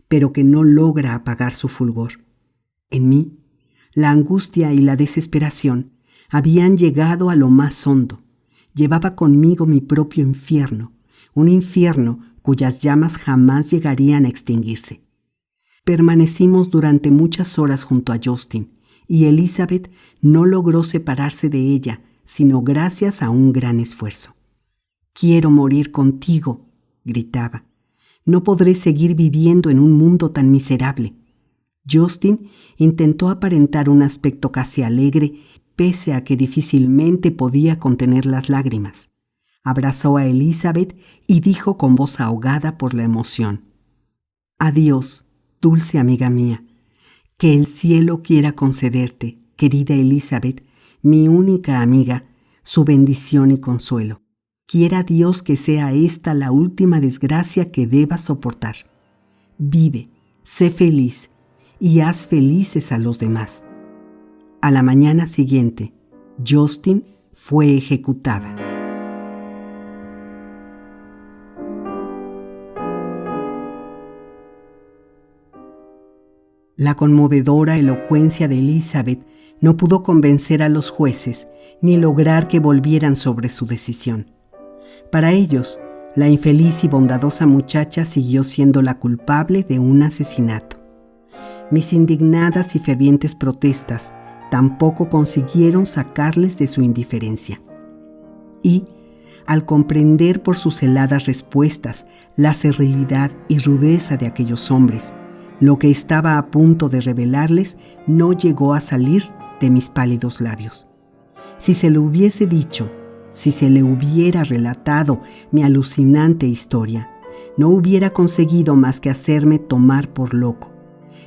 pero que no logra apagar su fulgor. En mí, la angustia y la desesperación habían llegado a lo más hondo. Llevaba conmigo mi propio infierno, un infierno cuyas llamas jamás llegarían a extinguirse. Permanecimos durante muchas horas junto a Justin, y Elizabeth no logró separarse de ella, sino gracias a un gran esfuerzo. «Quiero morir contigo», gritaba. «No podré seguir viviendo en un mundo tan miserable». Justin intentó aparentar un aspecto casi alegre, pese a que difícilmente podía contener las lágrimas. Abrazó a Elizabeth y dijo con voz ahogada por la emoción: «Adiós, dulce amiga mía. Que el cielo quiera concederte, querida Elizabeth, mi única amiga, su bendición y consuelo. Quiera Dios que sea esta la última desgracia que debas soportar. Vive, sé feliz y haz felices a los demás». A la mañana siguiente, Justin fue ejecutada. La conmovedora elocuencia de Elizabeth no pudo convencer a los jueces ni lograr que volvieran sobre su decisión. Para ellos, la infeliz y bondadosa muchacha siguió siendo la culpable de un asesinato. Mis indignadas y fervientes protestas tampoco consiguieron sacarles de su indiferencia. Y, al comprender por sus heladas respuestas la cerrilidad y rudeza de aquellos hombres, lo que estaba a punto de revelarles no llegó a salir de mis pálidos labios. Si se le hubiese dicho, si se le hubiera relatado mi alucinante historia, no hubiera conseguido más que hacerme tomar por loco,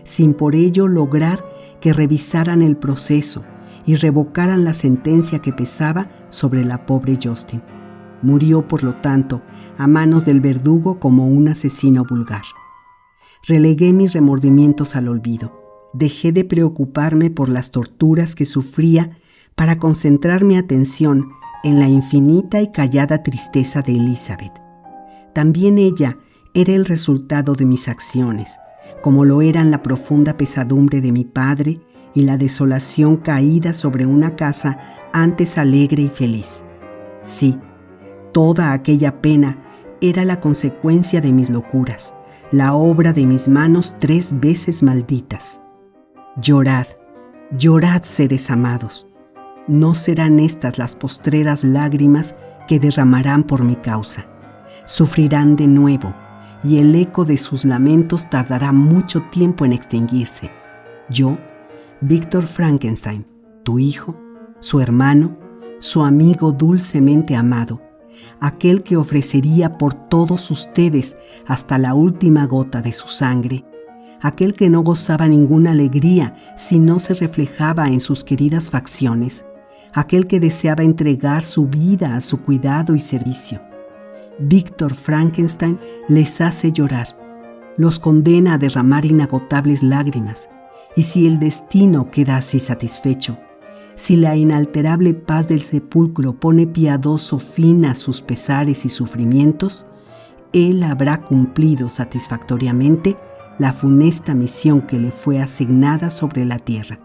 sin por ello lograr que revisaran el proceso y revocaran la sentencia que pesaba sobre la pobre Justin. Murió, por lo tanto, a manos del verdugo como un asesino vulgar. Relegué mis remordimientos al olvido. Dejé de preocuparme por las torturas que sufría para concentrar mi atención en la infinita y callada tristeza de Elizabeth. También ella era el resultado de mis acciones, como lo eran la profunda pesadumbre de mi padre y la desolación caída sobre una casa antes alegre y feliz. Sí, toda aquella pena era la consecuencia de mis locuras, la obra de mis manos 3 veces malditas. Llorad, llorad, seres amados. No serán estas las postreras lágrimas que derramarán por mi causa. Sufrirán de nuevo, y el eco de sus lamentos tardará mucho tiempo en extinguirse. Yo, Víctor Frankenstein, tu hijo, su hermano, su amigo dulcemente amado, aquel que ofrecería por todos ustedes hasta la última gota de su sangre, aquel que no gozaba ninguna alegría si no se reflejaba en sus queridas facciones, aquel que deseaba entregar su vida a su cuidado y servicio. Víctor Frankenstein les hace llorar, los condena a derramar inagotables lágrimas, y si el destino queda así satisfecho, si la inalterable paz del sepulcro pone piadoso fin a sus pesares y sufrimientos, él habrá cumplido satisfactoriamente la funesta misión que le fue asignada sobre la tierra.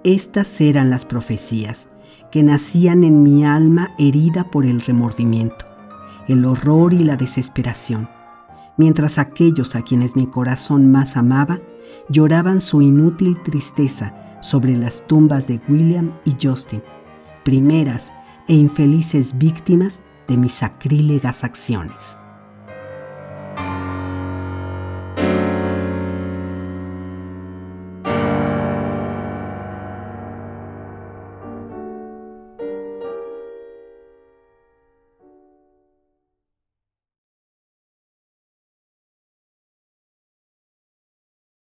Estas eran las profecías que nacían en mi alma herida por el remordimiento, el horror y la desesperación, mientras aquellos a quienes mi corazón más amaba lloraban su inútil tristeza sobre las tumbas de William y Justin, primeras e infelices víctimas de mis sacrílegas acciones.